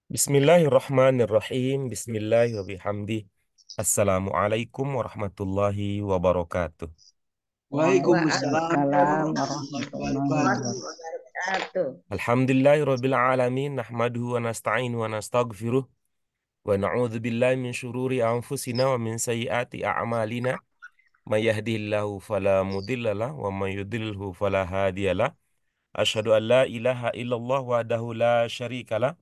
Bismillahirrahmanirrahim. Bismillahirrahmanirrahim. Assalamualaikum warahmatullahi wabarakatuh. Waalaikumsalam Waalaikumsalam warahmatullahi warahmatullahi wabarakatuh. wabarakatuh. Alhamdulillahirabbil alamin nahmaduhu wa nasta'inu wa nastaghfiruh wa na'udzu billahi min syururi anfusina wa min sayyiati a'malina may yahdihillahu fala mudhillalah wa may yudhlilhu fala hadiyalah. Asyhadu an la ilaha illallah wahdahu la syarikalah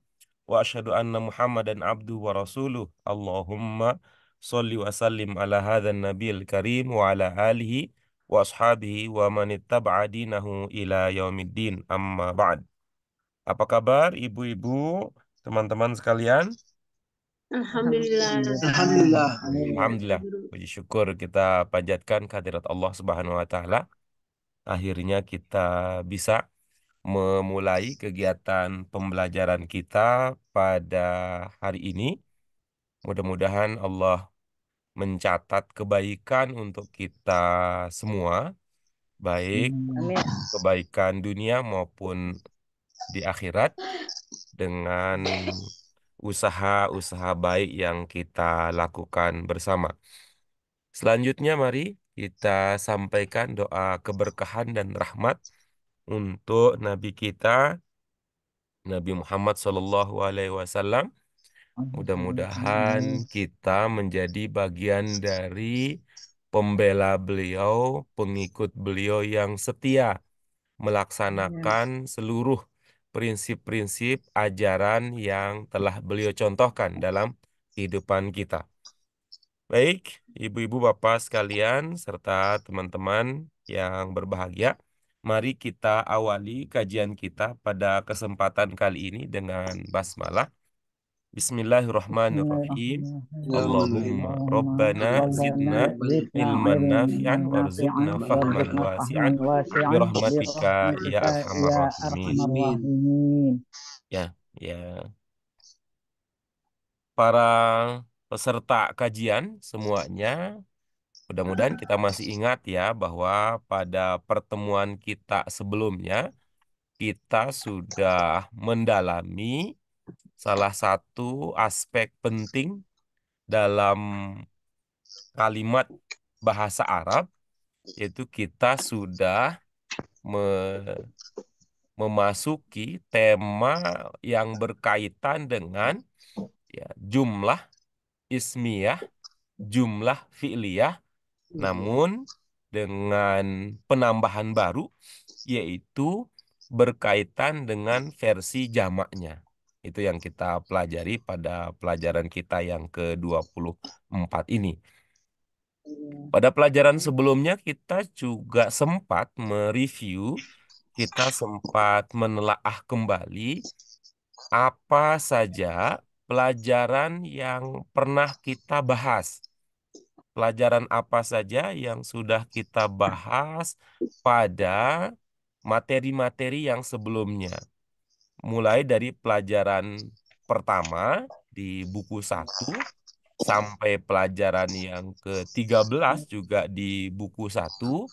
wa asyhadu anna Muhammadan abduhu wa rasuluh. Allahumma sholli wa sallim ala hadzal nabiyil karim wa ala alihi wa ashabihi wa man ittaba'a dinahu ila yaumiddin. Amma ba'd. Apa kabar ibu-ibu, teman-teman sekalian? Alhamdulillah. Alhamdulillah. Alhamdulillah. Puji syukur kita panjatkan kehadirat Allah Subhanahu wa taala. Akhirnya kita bisa memulai kegiatan pembelajaran kita pada hari ini. Mudah-mudahan Allah mencatat kebaikan untuk kita semua, baik Amin. kebaikan dunia maupun di akhirat, dengan usaha-usaha baik yang kita lakukan bersama. Selanjutnya mari kita sampaikan doa keberkahan dan rahmat untuk Nabi kita, Nabi Muhammad SAW. Mudah-mudahan kita menjadi bagian dari pembela beliau, pengikut beliau yang setia melaksanakan seluruh prinsip-prinsip ajaran yang telah beliau contohkan dalam kehidupan kita. Baik, ibu-ibu, bapak sekalian, serta teman-teman yang berbahagia, mari kita awali kajian kita pada kesempatan kali ini dengan basmalah. Bismillahirrahmanirrahim. Allahumma Rabbana zidna ilman nafi'an warzuqna fahman wasi'an birahmatika ya arhamar rahimin. Ya, ya. Para peserta kajian semuanya, mudah-mudahan kita masih ingat ya bahwa pada pertemuan kita sebelumnya kita sudah mendalami salah satu aspek penting dalam kalimat bahasa Arab, yaitu kita sudah memasuki tema yang berkaitan dengan ya, jumlah ismiyah, jumlah fi'liyah, namun dengan penambahan baru, yaitu berkaitan dengan versi jamaknya. Itu yang kita pelajari pada pelajaran kita yang ke-24 ini. Pada pelajaran sebelumnya kita juga sempat mereview, kita sempat menelaah kembali apa saja pelajaran yang pernah kita bahas. Pelajaran apa saja yang sudah kita bahas pada materi-materi yang sebelumnya. Mulai dari pelajaran pertama di buku 1 sampai pelajaran yang ke-13 juga di buku 1,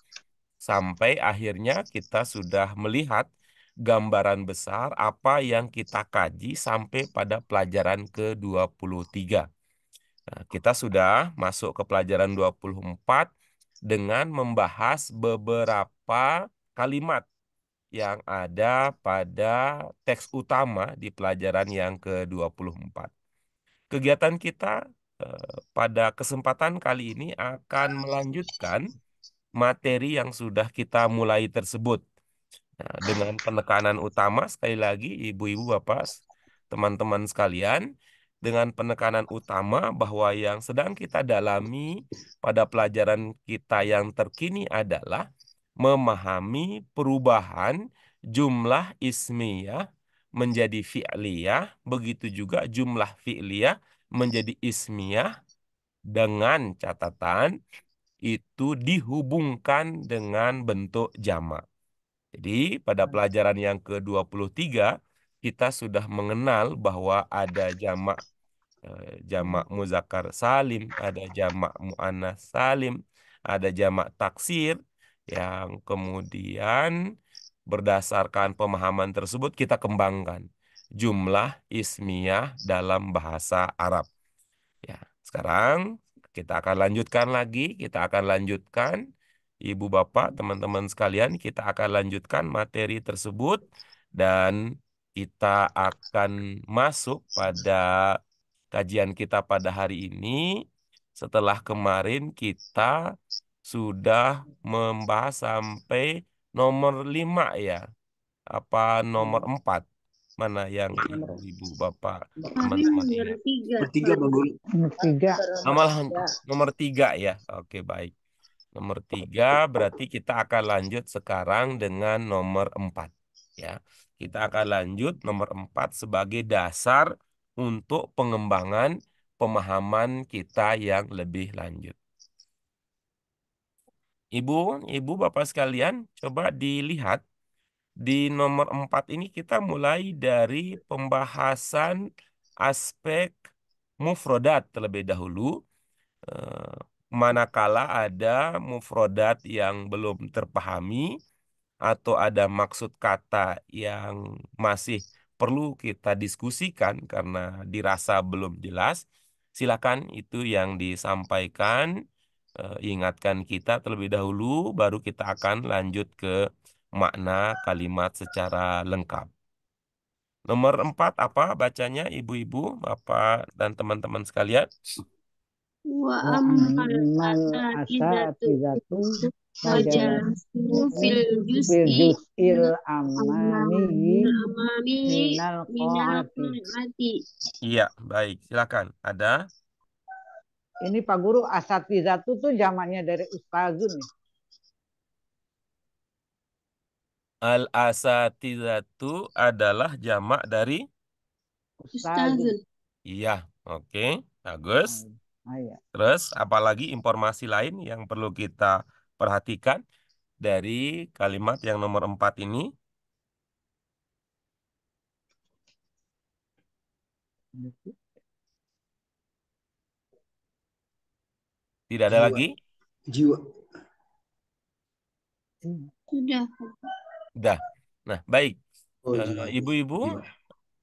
sampai akhirnya kita sudah melihat gambaran besar apa yang kita kaji sampai pada pelajaran ke-23. Nah, kita sudah masuk ke pelajaran 24 dengan membahas beberapa kalimat yang ada pada teks utama di pelajaran yang ke-24. Kegiatan kita pada kesempatan kali ini akan melanjutkan materi yang sudah kita mulai tersebut. Nah, dengan penekanan utama, sekali lagi, ibu-ibu, bapak, teman-teman sekalian, dengan penekanan utama bahwa yang sedang kita dalami pada pelajaran kita yang terkini adalah memahami perubahan jumlah ismiyah menjadi fi'liyah, begitu juga jumlah fi'liyah menjadi ismiyah, dengan catatan itu dihubungkan dengan bentuk jamak. Jadi pada pelajaran yang ke-23 kita sudah mengenal bahwa ada jamak muzakkar salim, ada jamak muannats salim, ada jamak taksir, yang kemudian berdasarkan pemahaman tersebut kita kembangkan. jumlah ismiyah dalam bahasa Arab. Ya, sekarang kita akan lanjutkan lagi, kita akan lanjutkan Ibu Bapak, teman-teman sekalian, kita akan lanjutkan materi tersebut dan kita akan masuk pada kajian kita pada hari ini setelah kemarin kita sudah membahas sampai nomor 5 ya, apa nomor 4? Mana yang Ibu Bapak Kami teman-teman nomor ingat? 3. Bertiga Bang Guru. Nomor 3. Malah nomor 3 ya. Oke, baik. Nomor 3 berarti kita akan lanjut sekarang dengan nomor 4. Ya. Kita akan lanjut nomor 4 sebagai dasar untuk pengembangan pemahaman kita yang lebih lanjut. Ibu, Bapak sekalian, coba dilihat di nomor 4 ini kita mulai dari pembahasan aspek mufrodat terlebih dahulu. Eh, Manakala ada mufrodat yang belum terpahami atau ada maksud kata yang masih perlu kita diskusikan karena dirasa belum jelas, silakan itu yang disampaikan, ingatkan kita terlebih dahulu, baru kita akan lanjut ke makna kalimat secara lengkap. Nomor 4 apa bacanya Ibu-ibu, Bapak, dan teman-teman sekalian? Wa Wa ammal ammal asatidatu asatidatu fajalasu fil fil juz'i juz'il amami amami minal minal qa'ati. qa'ati. Iya, baik. Silakan. Ada? Ini Pak Guru, asatidatu tuh zamannya dari ustazun nih. Al-asatidatu adalah jamak dari Ustazun. Ustazun. iya. Oke, bagus. Iya. Terus apalagi informasi lain yang perlu kita perhatikan dari kalimat yang nomor 4 ini? Tidak ada Jiwa. lagi? Jiwa. Sudah. Udah. Nah, baik. Oh, jiwa. Ibu-ibu, Jiwa.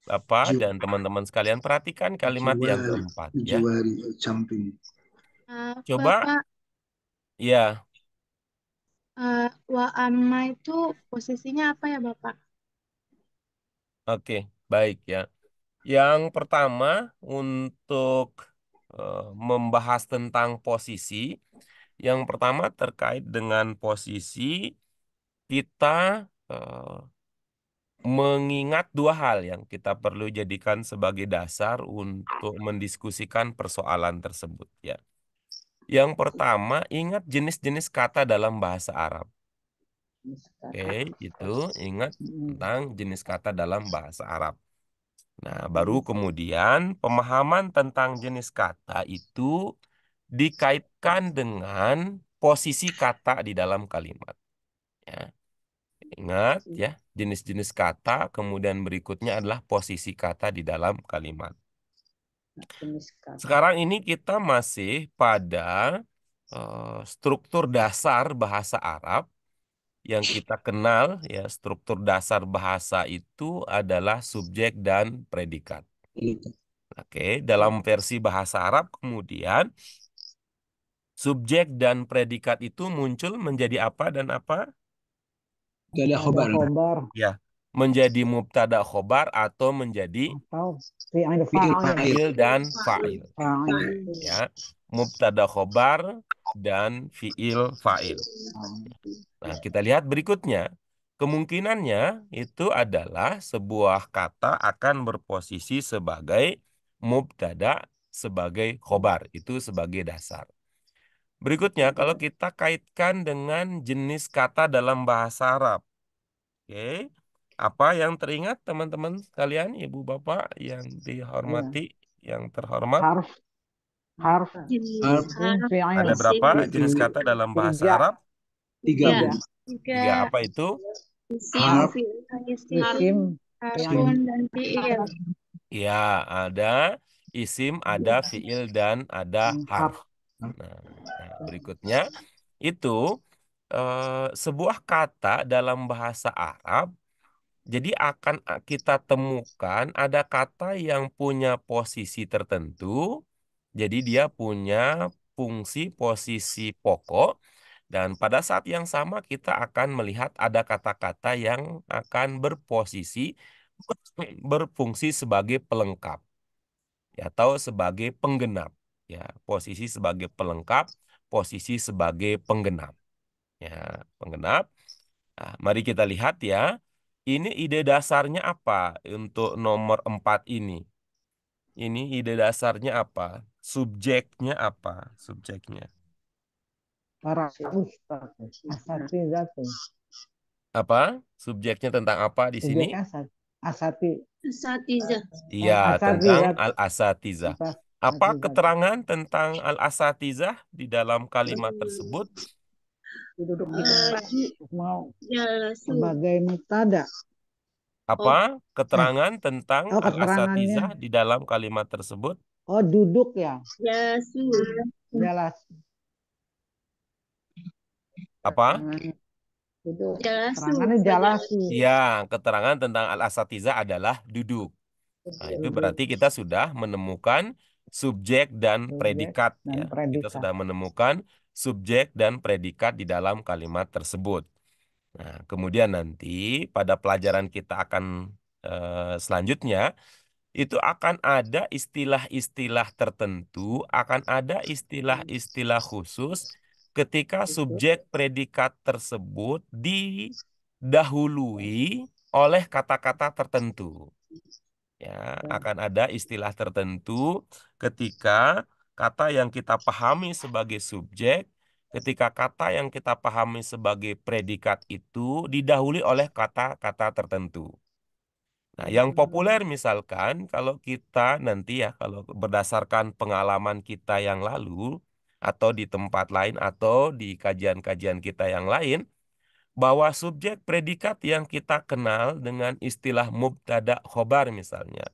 Bapak, Jiwa. dan teman-teman sekalian perhatikan kalimat yang keempat ya. Jiwari samping. Coba, Bapak, ya. wa amma itu posisinya apa ya Bapak? Oke, baik ya. Yang pertama untuk membahas tentang posisi, yang pertama terkait dengan posisi kita mengingat dua hal yang kita perlu jadikan sebagai dasar untuk mendiskusikan persoalan tersebut ya. Yang pertama, ingat jenis-jenis kata dalam bahasa Arab. Oke, itu ingat tentang jenis kata dalam bahasa Arab. Nah, baru kemudian pemahaman tentang jenis kata itu dikaitkan dengan posisi kata di dalam kalimat. Ya. Ingat ya, jenis-jenis kata, kemudian berikutnya adalah posisi kata di dalam kalimat. Sekarang ini kita masih pada struktur dasar bahasa Arab yang kita kenal ya, struktur dasar bahasa itu adalah subjek dan predikat. Oke, dalam versi bahasa Arab kemudian subjek dan predikat itu muncul menjadi apa dan apa? Gak ada khobar. Ya, menjadi mubtada khobar atau menjadi Atau fi'il Fi'il fa'il. fi'il dan fa'il. Fa'il. Ya, mubtada khobar dan fi'il fa'il. Nah, kita lihat berikutnya. Kemungkinannya itu adalah sebuah kata akan berposisi sebagai mubtada, sebagai khobar. Itu sebagai dasar. Berikutnya, kalau kita kaitkan dengan jenis kata dalam bahasa Arab. Oke, apa yang teringat teman-teman sekalian, Ibu Bapak yang dihormati, yang terhormat? Harf Jenis fi'il. Ada berapa Isim. jenis kata dalam bahasa Tiga. Arab? Tiga. Tiga. Tiga, apa itu? Isim, Harf. Isim harfun dan fi'il. Ya, ada isim, ada fiil, dan ada harf. Nah, berikutnya itu sebuah kata dalam bahasa Arab Jadi akan kita temukan ada kata yang punya posisi tertentu. Jadi dia punya fungsi posisi pokok. Dan pada saat yang sama kita akan melihat ada kata-kata yang akan berfungsi sebagai pelengkap ya, atau sebagai penggenap. Ya, posisi sebagai pelengkap, posisi sebagai penggenap. Ya, penggenap. Nah, mari kita lihat ya. Ini ide dasarnya apa untuk nomor 4 ini? Ini ide dasarnya apa? Subjeknya apa? Subjeknya. Para ustaz, asatizatu. Apa? Subjeknya tentang apa di sini? Subjek asati. Asatizah. Iya, tentang Asatizat. al-asatizah. Apa keterangan tentang al-asatizah di dalam kalimat tersebut? Duduk di tempat mau Jalasu. sebagai mubtada. Apa keterangan tentang keterangannya. al-asatizah di dalam kalimat tersebut? Oh, duduk ya. Jalasu. Jelas. Apa? Duduk. Jalasu. Keterangannya jalasu. Ya, keterangan tentang al-asatizah adalah duduk. Nah, itu berarti kita sudah menemukan subjek dan predikat dan ya. Kita predikat. sudah menemukan subjek dan predikat di dalam kalimat tersebut. Nah, kemudian nanti pada pelajaran kita akan selanjutnya itu akan ada istilah-istilah tertentu, akan ada istilah-istilah khusus ketika subjek predikat tersebut didahului oleh kata-kata tertentu. Ya, akan ada istilah tertentu ketika kata yang kita pahami sebagai subjek, ketika kata yang kita pahami sebagai predikat itu didahului oleh kata-kata tertentu. Nah, yang populer misalkan kalau kita nanti ya, kalau berdasarkan pengalaman kita yang lalu, atau di tempat lain, atau di kajian-kajian kita yang lain, bahwa subjek predikat yang kita kenal dengan istilah mubtada khobar misalnya.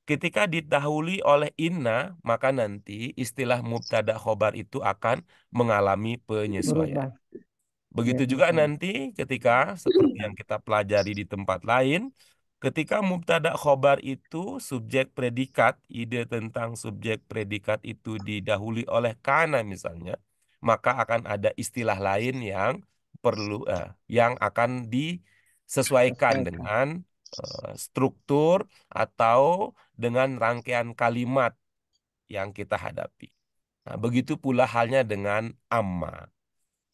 Ketika didahului oleh inna, maka nanti istilah mubtada khobar itu akan mengalami penyesuaian. Begitu juga nanti ketika seperti yang kita pelajari di tempat lain, ketika mubtada khobar itu subjek predikat, ide tentang subjek predikat itu didahului oleh kana misalnya, maka akan ada istilah lain yang yang akan disesuaikan dengan struktur atau dengan rangkaian kalimat yang kita hadapi. Nah, begitu pula halnya dengan amma.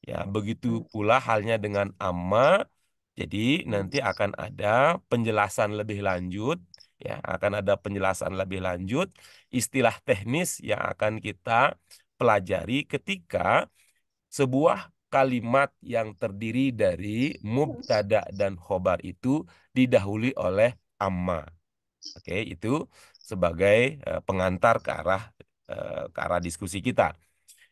Ya, begitu pula halnya dengan amma. Jadi nanti akan ada penjelasan lebih lanjut, ya, akan ada penjelasan lebih lanjut, istilah teknis yang akan kita pelajari ketika sebuah kalimat yang terdiri dari mubtada dan khobar itu didahului oleh amma. Oke, itu sebagai pengantar ke arah diskusi kita.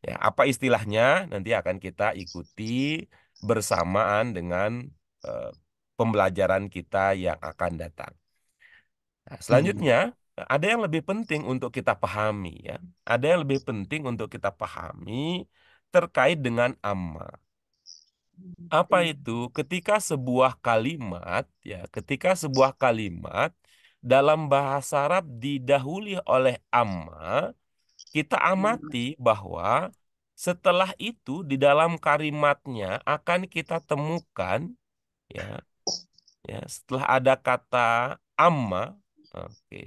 Ya, apa istilahnya nanti akan kita ikuti bersamaan dengan eh, pembelajaran kita yang akan datang. Nah, selanjutnya ada yang lebih penting untuk kita pahami ya. Ada yang lebih penting untuk kita pahami terkait dengan amma. Apa itu? Ketika sebuah kalimat dalam bahasa Arab didahului oleh amma, kita amati bahwa setelah itu di dalam kalimatnya akan kita temukan ya, setelah ada kata amma,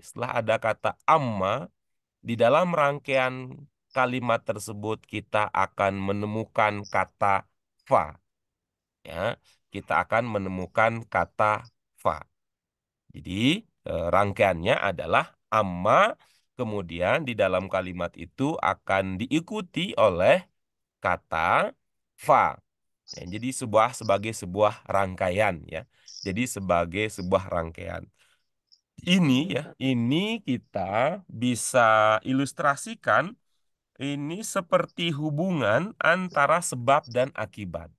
setelah ada kata amma di dalam rangkaian kalimat tersebut kita akan menemukan kata fa, ya, kita akan menemukan kata fa. Jadi rangkaiannya adalah amma, kemudian di dalam kalimat itu akan diikuti oleh kata fa. Ya, jadi sebagai sebuah rangkaian ya. Jadi sebagai sebuah rangkaian. Ini kita bisa ilustrasikan ini seperti hubungan antara sebab dan akibat.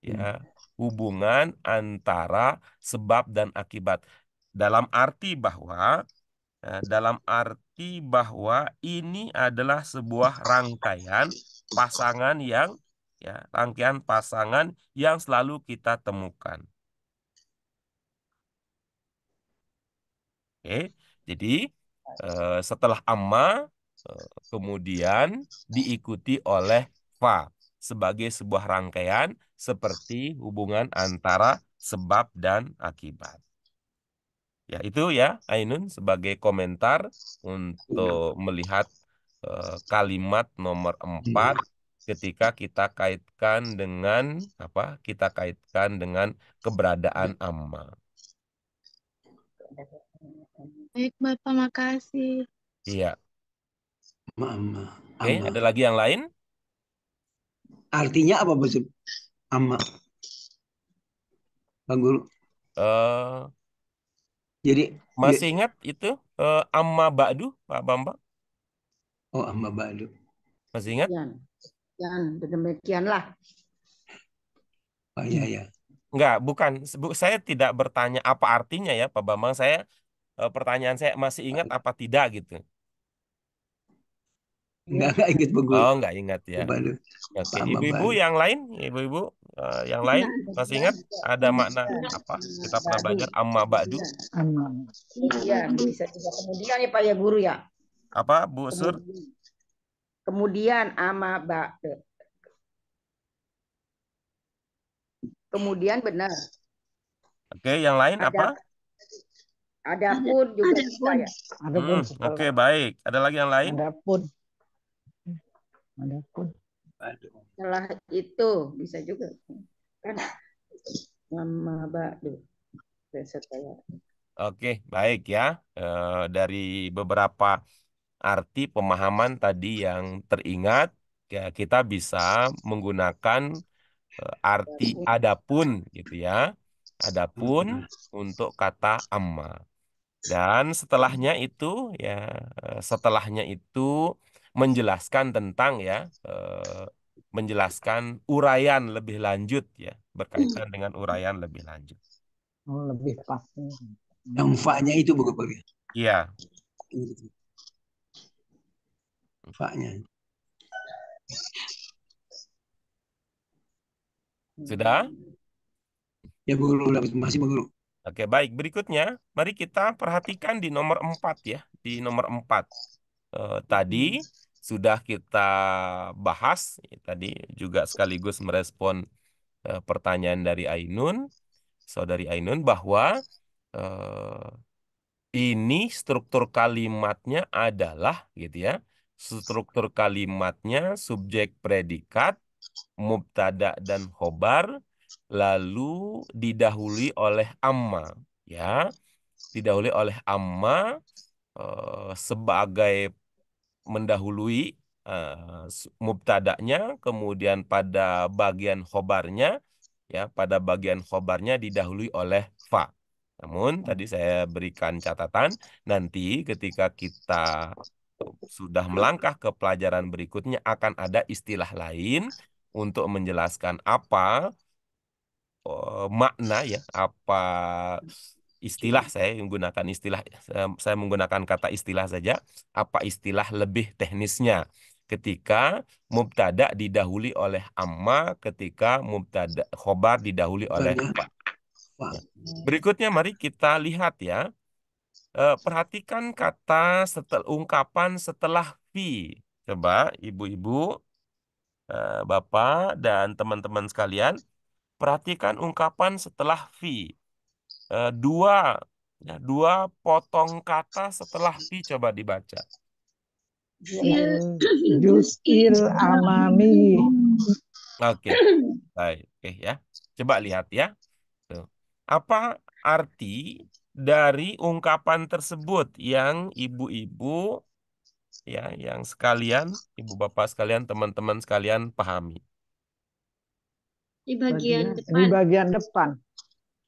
Ya, hubungan antara sebab dan akibat. Dalam arti bahwa ini adalah sebuah rangkaian pasangan rangkaian pasangan yang selalu kita temukan. Oke, jadi setelah amma kemudian diikuti oleh fa sebagai sebuah rangkaian seperti hubungan antara sebab dan akibat. Ya, itu ya Ainun sebagai komentar untuk melihat kalimat nomor 4 ketika kita kaitkan dengan apa? Kita kaitkan dengan keberadaan amma. Baik, Bapak, makasih. Iya. Amma. Oke, Amma. ada lagi yang lain? Artinya apa Bos? Amma. Bang Guru. eh Jadi Masih ingat itu amma ba'du, Pak Bambang? oh amma ba'du. Masih ingat? Demikian, demikianlah. Oh iya ya. Enggak, bukan. Saya tidak bertanya apa artinya ya, Pak Bambang. Pertanyaan saya masih ingat apa tidak gitu. Enggak ingat Bang Guru. Oh, enggak ingat ya. Ba'du. Oke, Amma ibu-ibu ba'du. yang lain, ibu-ibu yang lain masih ingat ada makna apa? Kita pernah belajar amma ba'du. Kemudian bisa juga kemudian ya Pak ya Guru ya. Apa, Bu Sur? Kemudian ama ba'du. Kemudian benar. Oke, yang lain apa? Adapun juga Ada bisa pun. ya. Adapun Oke, baik. Ada lagi yang lain? Adapun. Ba'du. Setelah itu bisa juga kan ama ba'du. Setelah. Oke, baik ya. Dari beberapa arti pemahaman tadi yang teringat, ya kita bisa menggunakan arti adapun gitu ya. Adapun untuk kata amma. Dan setelahnya itu menjelaskan tentang ya menjelaskan uraian lebih lanjut ya, berkaitan dengan uraian lebih lanjut. Oh, lebih pas. Yang fa-nya itu bukan Pak. Iya. Fa-nya. Sudah? Ya Guru, masih Bang Guru. Oke, baik. Berikutnya, mari kita perhatikan di nomor 4 ya. Di nomor 4. Tadi sudah kita bahas, tadi juga sekaligus merespon pertanyaan dari Ainun, saudari Ainun, bahwa ini struktur kalimatnya adalah, gitu ya, struktur kalimatnya subjek predikat, mubtada dan khobar, lalu didahului oleh amma, ya, didahului oleh amma sebagai mendahului mubtada'nya, kemudian pada bagian khobarnya, ya, pada bagian khobarnya didahului oleh fa. Namun tadi saya berikan catatan, nanti ketika kita sudah melangkah ke pelajaran berikutnya akan ada istilah lain untuk menjelaskan apa makna ya, apa istilah, saya menggunakan kata istilah saja, apa istilah lebih teknisnya ketika mubtada didahului oleh amma, ketika mubtada khobar didahului oleh fa. Ya. Berikutnya mari kita lihat ya. Perhatikan kata ungkapan setelah fi. Coba ibu-ibu, bapak dan teman-teman sekalian, perhatikan ungkapan setelah fi. Dua potong kata setelah fi, coba dibaca. Juz'il amami. Oke, baik. Oke ya. Coba lihat ya. Tuh. Apa arti dari ungkapan tersebut yang ibu-ibu ya, yang sekalian, ibu bapak sekalian, teman-teman sekalian pahami? Di bagian Di depan. bagian depan.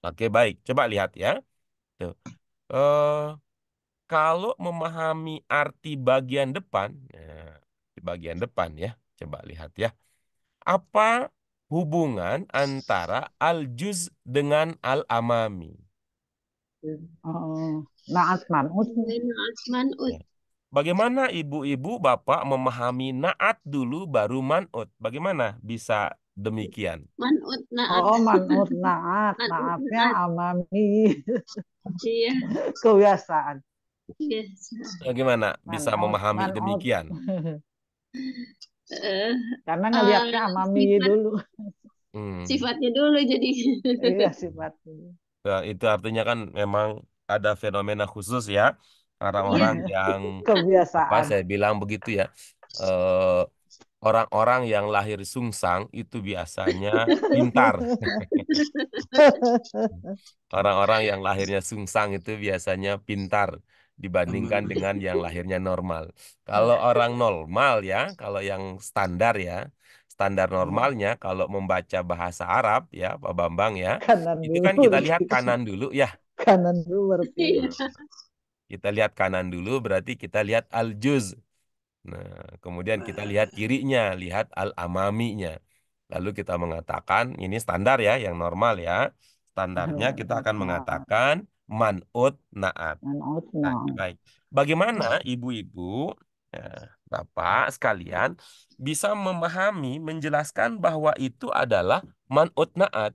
Oke, baik. Coba lihat ya. Tuh. Kalau memahami arti bagian depan, di bagian depan ya, coba lihat ya. Apa hubungan antara al-juz dengan al-amami? Naat man'ut. Ya. Bagaimana ibu-ibu bapak memahami naat dulu baru man'ut? Bagaimana bisa Demikian. Man'ut naat. Oh, manut naat. Man'ut Naatnya naat. amami. Iya. Kebiasaan. Iya. Gimana bisa Manut, memahami manut. demikian? Eh, Karena eh, ngelihatnya amami sifat dulu. Hmm. sifatnya dulu jadi. Iya sifatnya. Ya, itu artinya kan memang ada fenomena khusus ya. Iya. Orang-orang yang apa Kebiasaan. saya bilang begitu ya. eh, Orang-orang yang lahir sungsang itu biasanya pintar. Orang-orang yang lahirnya sungsang itu biasanya pintar dibandingkan Sama. dengan yang lahirnya normal. Kalau orang normal ya, kalau yang standar ya, standar normalnya kalau membaca bahasa Arab ya, Pak Bambang ya, Kanan itu kan dulu. kita lihat kanan dulu ya. Kanan dulu berpikir. Nah, kita lihat kanan dulu berarti kita lihat al-juz. Nah, kemudian kita lihat kirinya, lihat al-amaminya. Lalu kita mengatakan, ini standar ya, yang normal ya. Standarnya kita akan Nah, mengatakan man'ut na'at. manut Nah, naat. baik. Bagaimana ibu-ibu, bapak sekalian, bisa memahami, menjelaskan bahwa itu adalah man'ut na'at?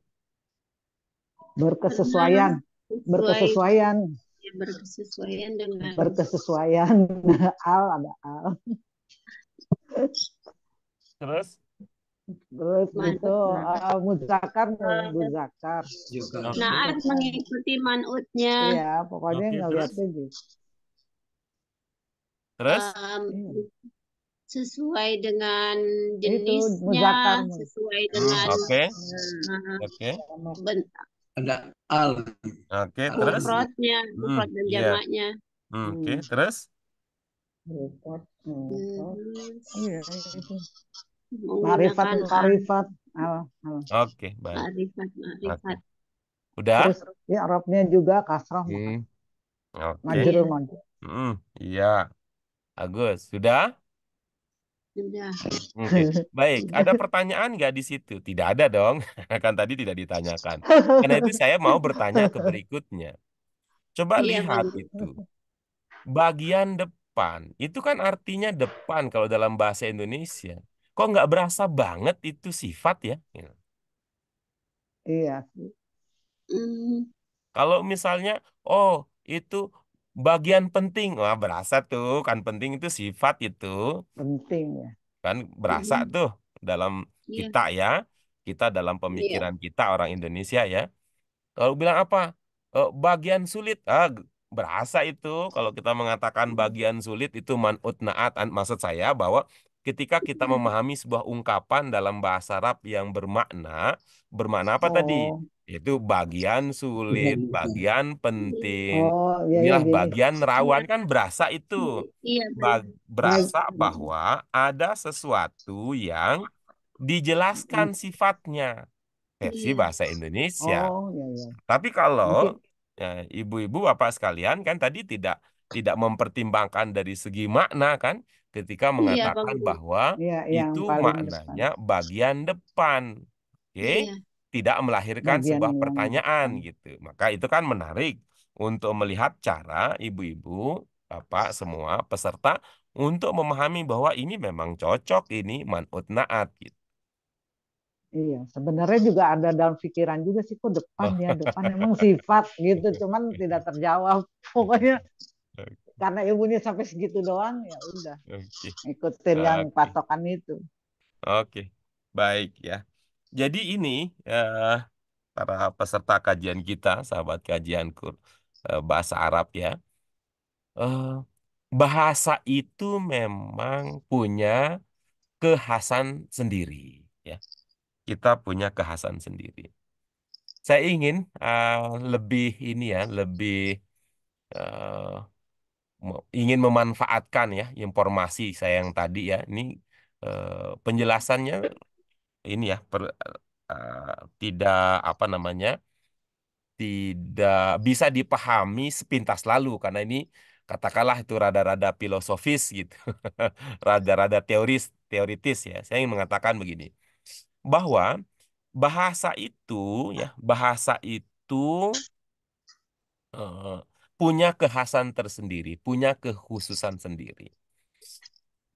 Berkesesuaian. Sesuai Berkesesuaian. berkesesuaian dengan Berkesesuaian. Al ada al. Terus? Terus manut gitu naat. muzakar muzakar. Juga. Naat mengikuti manutnya. Iya, pokoknya Oke, terus? ngeliatnya gitu. Terus? Iya. Sesuai dengan Itu jenisnya, muzakar. sesuai dengan Oke, uh, oke, bentuk Ada al. oke, Al. terus? mufradnya, mufrad dan Iya. jamaknya. Oke, terus? Repot, repot. Hmm, Iya itu. Marifat, menggunakan marifat. Al, al. Oke, baik. arifat, Oke. arifat. Udah? Terus ya Arabnya juga kasrah Hmm. Oke. majrur Iya, majrur. Iya. Bagus. Sudah? sudah. Oke. Baik. Ada pertanyaan nggak di situ? Tidak ada dong. Kan tadi tidak ditanyakan. Karena itu saya mau bertanya ke berikutnya. Coba Iya, lihat bagus. itu. Bagian depan. Itu kan artinya depan kalau dalam bahasa Indonesia. Kok nggak berasa banget itu sifat ya? Iya, Hmm, Kalau misalnya, oh itu bagian penting, wah berasa tuh kan penting itu sifat itu penting ya. kan berasa hmm, tuh dalam iya, kita ya, kita dalam iya. pemikiran kita orang Indonesia ya. Kalau bilang apa? Bagian sulit, berasa itu. Kalau kita mengatakan bagian sulit itu manut naat, maksud saya bahwa ketika kita memahami sebuah ungkapan dalam bahasa Arab yang bermakna apa tadi? Oh, Itu bagian sulit, bagian penting. oh ya ya Inilah gini. bagian Iya, rawan kan berasa itu. iya, baik. Berasa bahwa ada sesuatu yang dijelaskan sifatnya versi Iya, bahasa Indonesia. Oh ya ya. Tapi kalau Nanti ya, ibu-ibu bapak sekalian kan tadi tidak mempertimbangkan dari segi makna kan ketika iya, mengatakan bagus. bahwa ya yang itu paling depan. maknanya bagian depan. Oke, Iya, tidak melahirkan Bagian sebuah yang pertanyaan depan. gitu. Maka itu kan menarik untuk melihat cara ibu-ibu, bapak semua peserta untuk memahami bahwa ini memang cocok ini manut naat gitu. Iya, sebenarnya juga ada dalam pikiran juga sih kok depan ya, depan emang sifat gitu, cuman tidak terjawab. Pokoknya karena ilmunya sampai segitu doang, ya udah Oke, ikutin yang oke, patokan itu. oke, baik ya. Jadi ini eh, para peserta kajian kita, sahabat kajian bahasa Arab ya, eh, bahasa itu memang punya kekhasan sendiri ya. Kita punya kekhasan sendiri. Saya ingin lebih ini ya, lebih eh, ingin memanfaatkan ya informasi saya yang tadi ya. Ini penjelasannya ini ya tidak apa namanya tidak bisa dipahami sepintas lalu karena ini katakanlah itu rada-rada filosofis gitu, rada-rada teoritis ya. Saya ingin mengatakan begini bahwa bahasa itu ya bahasa itu eh, punya kekhasan tersendiri, punya kekhususan sendiri.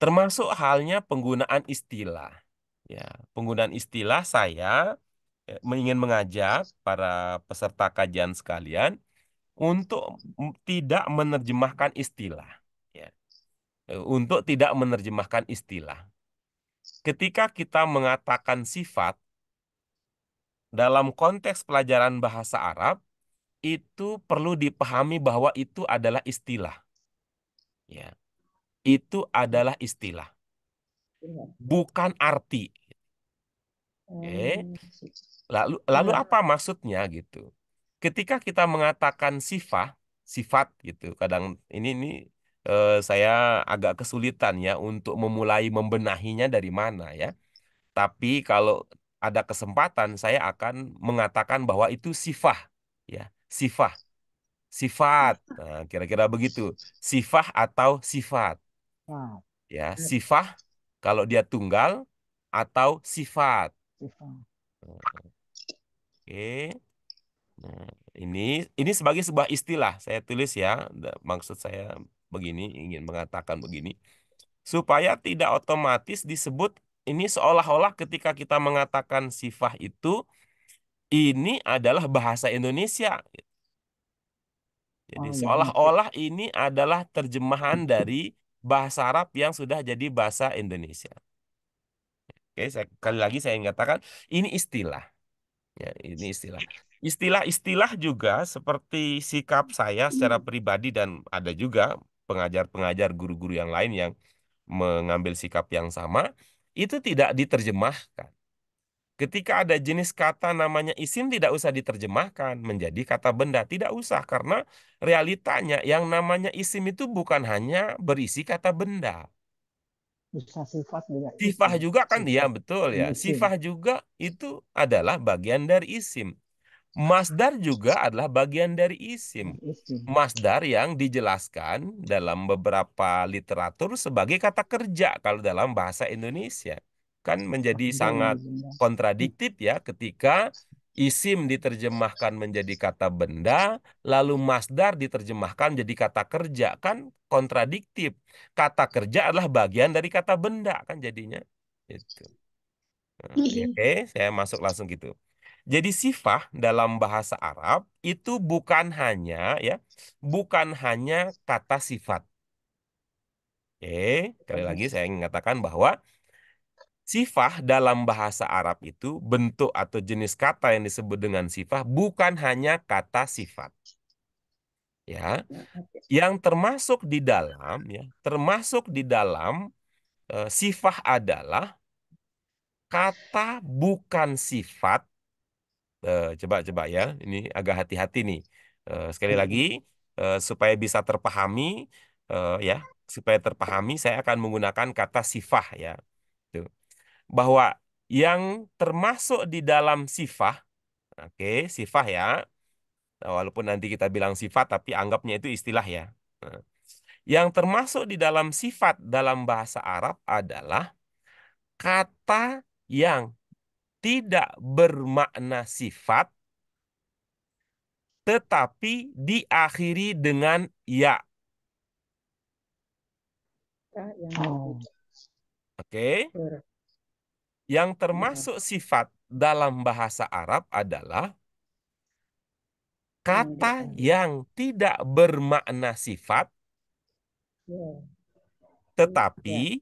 Termasuk halnya penggunaan istilah. Ya, penggunaan istilah saya ingin mengajak para peserta kajian sekalian untuk tidak menerjemahkan istilah. Ya, untuk tidak menerjemahkan istilah. Ketika kita mengatakan sifat dalam konteks pelajaran bahasa Arab, itu perlu dipahami bahwa itu adalah istilah. Ya, itu adalah istilah, bukan arti. Oke. Lalu Nah, apa maksudnya gitu? Ketika kita mengatakan sifat gitu, kadang ini saya agak kesulitan ya untuk memulai membenahinya dari mana ya. Tapi kalau ada kesempatan saya akan mengatakan bahwa itu ya, sifah, sifat. Nah, kira-kira begitu. Sifah atau sifat. nah, Ya, sifah kalau dia tunggal atau sifat. sifat. Oke. Nah, ini sebagai sebuah istilah saya tulis ya. Maksud saya begini, ingin mengatakan begini supaya tidak otomatis disebut ini seolah-olah ketika kita mengatakan sifah itu ini adalah bahasa Indonesia. Jadi Oh ya, ngerti. seolah-olah ini adalah terjemahan dari bahasa Arab yang sudah jadi bahasa Indonesia. Oke, sekali lagi saya ingin ini istilah. Ya, ini istilah. Istilah-istilah juga seperti sikap saya secara pribadi dan ada juga pengajar-pengajar guru-guru yang lain yang mengambil sikap yang sama, itu tidak diterjemahkan. Ketika ada jenis kata namanya isim tidak usah diterjemahkan menjadi kata benda, tidak usah karena realitanya yang namanya isim itu bukan hanya berisi kata benda. Bisa sifat juga Sifah isim. juga kan, ya Sifat betul ya. isim. Sifah juga itu adalah bagian dari isim. Masdar juga adalah bagian dari isim. Isim. Masdar yang dijelaskan dalam beberapa literatur sebagai kata kerja kalau dalam bahasa Indonesia. Kan menjadi Pekerja yang sangat berbenda. kontradiktif ya ketika isim diterjemahkan menjadi kata benda, lalu masdar diterjemahkan menjadi kata kerja. Kan kontradiktif. Kata kerja adalah bagian dari kata benda kan jadinya. Itu. Oke, oke, saya masuk langsung gitu. Jadi sifah dalam bahasa Arab itu bukan hanya kata sifat. Oke, sekali lagi saya ingin mengatakan bahwa sifah dalam bahasa Arab itu bentuk atau jenis kata yang disebut dengan sifah bukan hanya kata sifat. Ya, yang termasuk di dalam sifah adalah kata bukan sifat. Coba ya, ini agak hati-hati nih. Sekali lagi, supaya bisa terpahami, ya, supaya terpahami, saya akan menggunakan kata sifah ya. Tuh. Bahwa yang termasuk di dalam sifah, oke, sifah ya, walaupun nanti kita bilang sifat, tapi anggapnya itu istilah ya. Nah, yang termasuk di dalam sifat dalam bahasa Arab adalah kata yang tidak bermakna sifat tetapi diakhiri dengan ya. Oh, Oke. Yang termasuk sifat dalam bahasa Arab adalah kata yang tidak bermakna sifat tetapi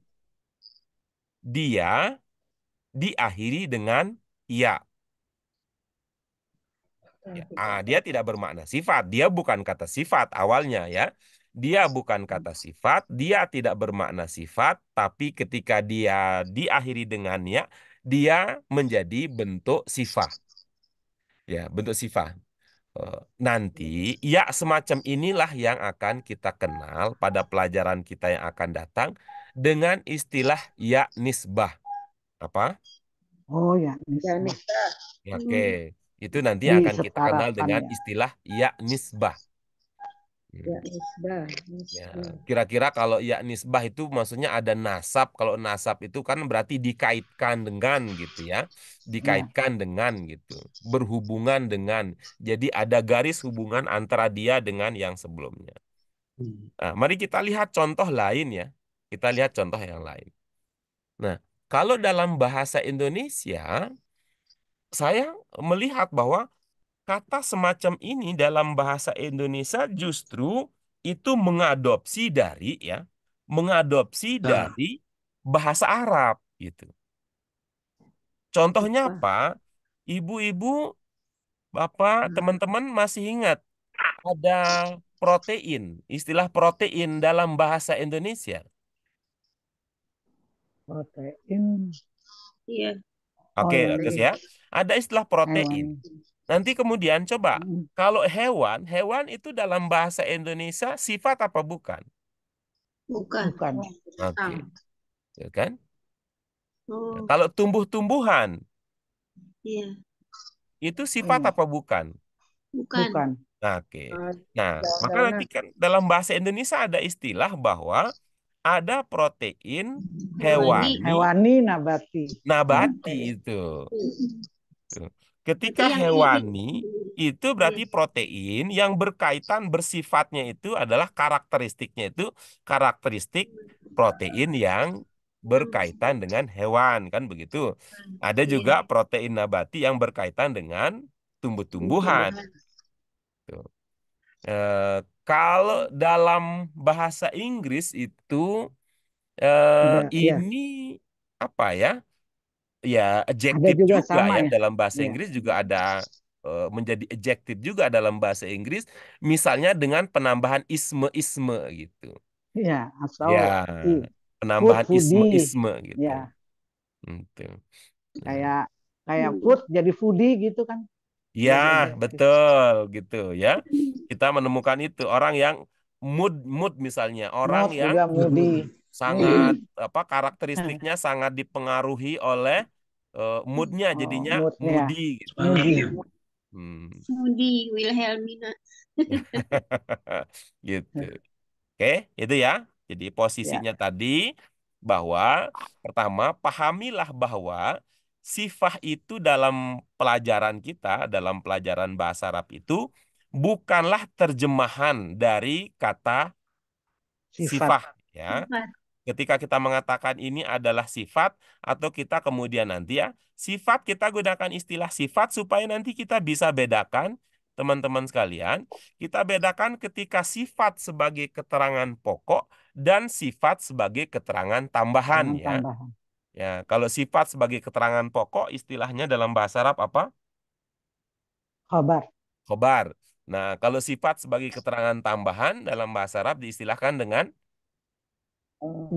dia diakhiri dengan ya. Dia tidak bermakna sifat. Dia bukan kata sifat awalnya ya. Dia bukan kata sifat, dia tidak bermakna sifat, tapi ketika dia diakhiri dengan ya, dia menjadi bentuk sifat. Ya, bentuk sifat. Nanti ya semacam inilah yang akan kita kenal pada pelajaran kita yang akan datang dengan istilah ya nisbah. Apa? oh ya, nisbah. Oke, itu nanti akan kita kenal Disetarakan dengan ya. istilah ya nisbah. Ya, nisbah. Ya, kira-kira kalau ya nisbah itu maksudnya ada nasab. Kalau nasab itu kan berarti dikaitkan dengan gitu ya. Ya. Dikaitkan dengan gitu. Berhubungan dengan. Jadi ada garis hubungan antara dia dengan yang sebelumnya. Nah, mari kita lihat contoh lain ya. Kita lihat contoh yang lain. Nah, Kalau dalam bahasa Indonesia, saya melihat bahwa kata semacam ini dalam bahasa Indonesia justru itu mengadopsi Nah, dari bahasa Arab gitu. Contohnya Apa? apa? Ibu-ibu, Bapak, teman-teman masih ingat ada istilah protein dalam bahasa Indonesia. Protein Iya. Oke, oleh Gus ya. Ada istilah protein. hewan. Nanti kemudian coba, Mm, kalau hewan itu dalam bahasa Indonesia sifat apa bukan? Bukan. Bukan. Oke, ya kan? Oh, Kalau tumbuh-tumbuhan iya. itu sifat Iya, apa bukan? Bukan. bukan. Oke. Nah, maka nanti Daun-daunan. kan dalam bahasa Indonesia ada istilah bahwa ada protein Hewani. hewani Hewani nabati. nabati Iya. itu. Tuh. Berarti Ketika yang ini. hewani itu Iya. berarti protein yang berkaitan bersifatnya itu adalah karakteristik protein yang berkaitan dengan hewan kan begitu. Ada Iya. juga protein nabati yang berkaitan dengan tumbuh-tumbuhan. Tumbuhan. Tuh. Kalau dalam bahasa Inggris itu Ada, ya. ini apa ya? Ya, Ada adjektif juga juga sama ya ya. dalam bahasa Iya. Inggris juga ada menjadi adjektif juga dalam bahasa Inggris, misalnya dengan penambahan isme-isme gitu. Iya, atau Ya, i- penambahan foodie. isme-isme gitu. Ya, Gitu. Nah, kayak kayak food jadi foodie gitu kan. ya, Jadi adjektif. betul gitu ya. Kita menemukan itu orang yang mood mood misalnya, orang Mood yang juga moody. sangat karakteristiknya sangat dipengaruhi oleh moodnya Oh, jadinya moodnya. moody gitu. Moody. Hmm. Moody Wilhelmina. Gitu. Oke, itu ya. Jadi Ya, posisinya tadi bahwa pertama pahamilah bahwa sifah itu dalam pelajaran kita, dalam pelajaran bahasa Arab itu bukanlah terjemahan dari kata sifat. sifah ya. Sifat. Ketika kita mengatakan ini adalah sifat atau kita kemudian nanti ya, sifat kita gunakan istilah sifat supaya nanti kita bisa bedakan teman-teman sekalian, kita bedakan ketika sifat sebagai keterangan pokok dan sifat sebagai keterangan tambahan Dengan ya. tambahan. Ya, kalau sifat sebagai keterangan pokok istilahnya dalam bahasa Arab apa? Khobar. Khobar. Nah, kalau sifat sebagai keterangan tambahan dalam bahasa Arab diistilahkan dengan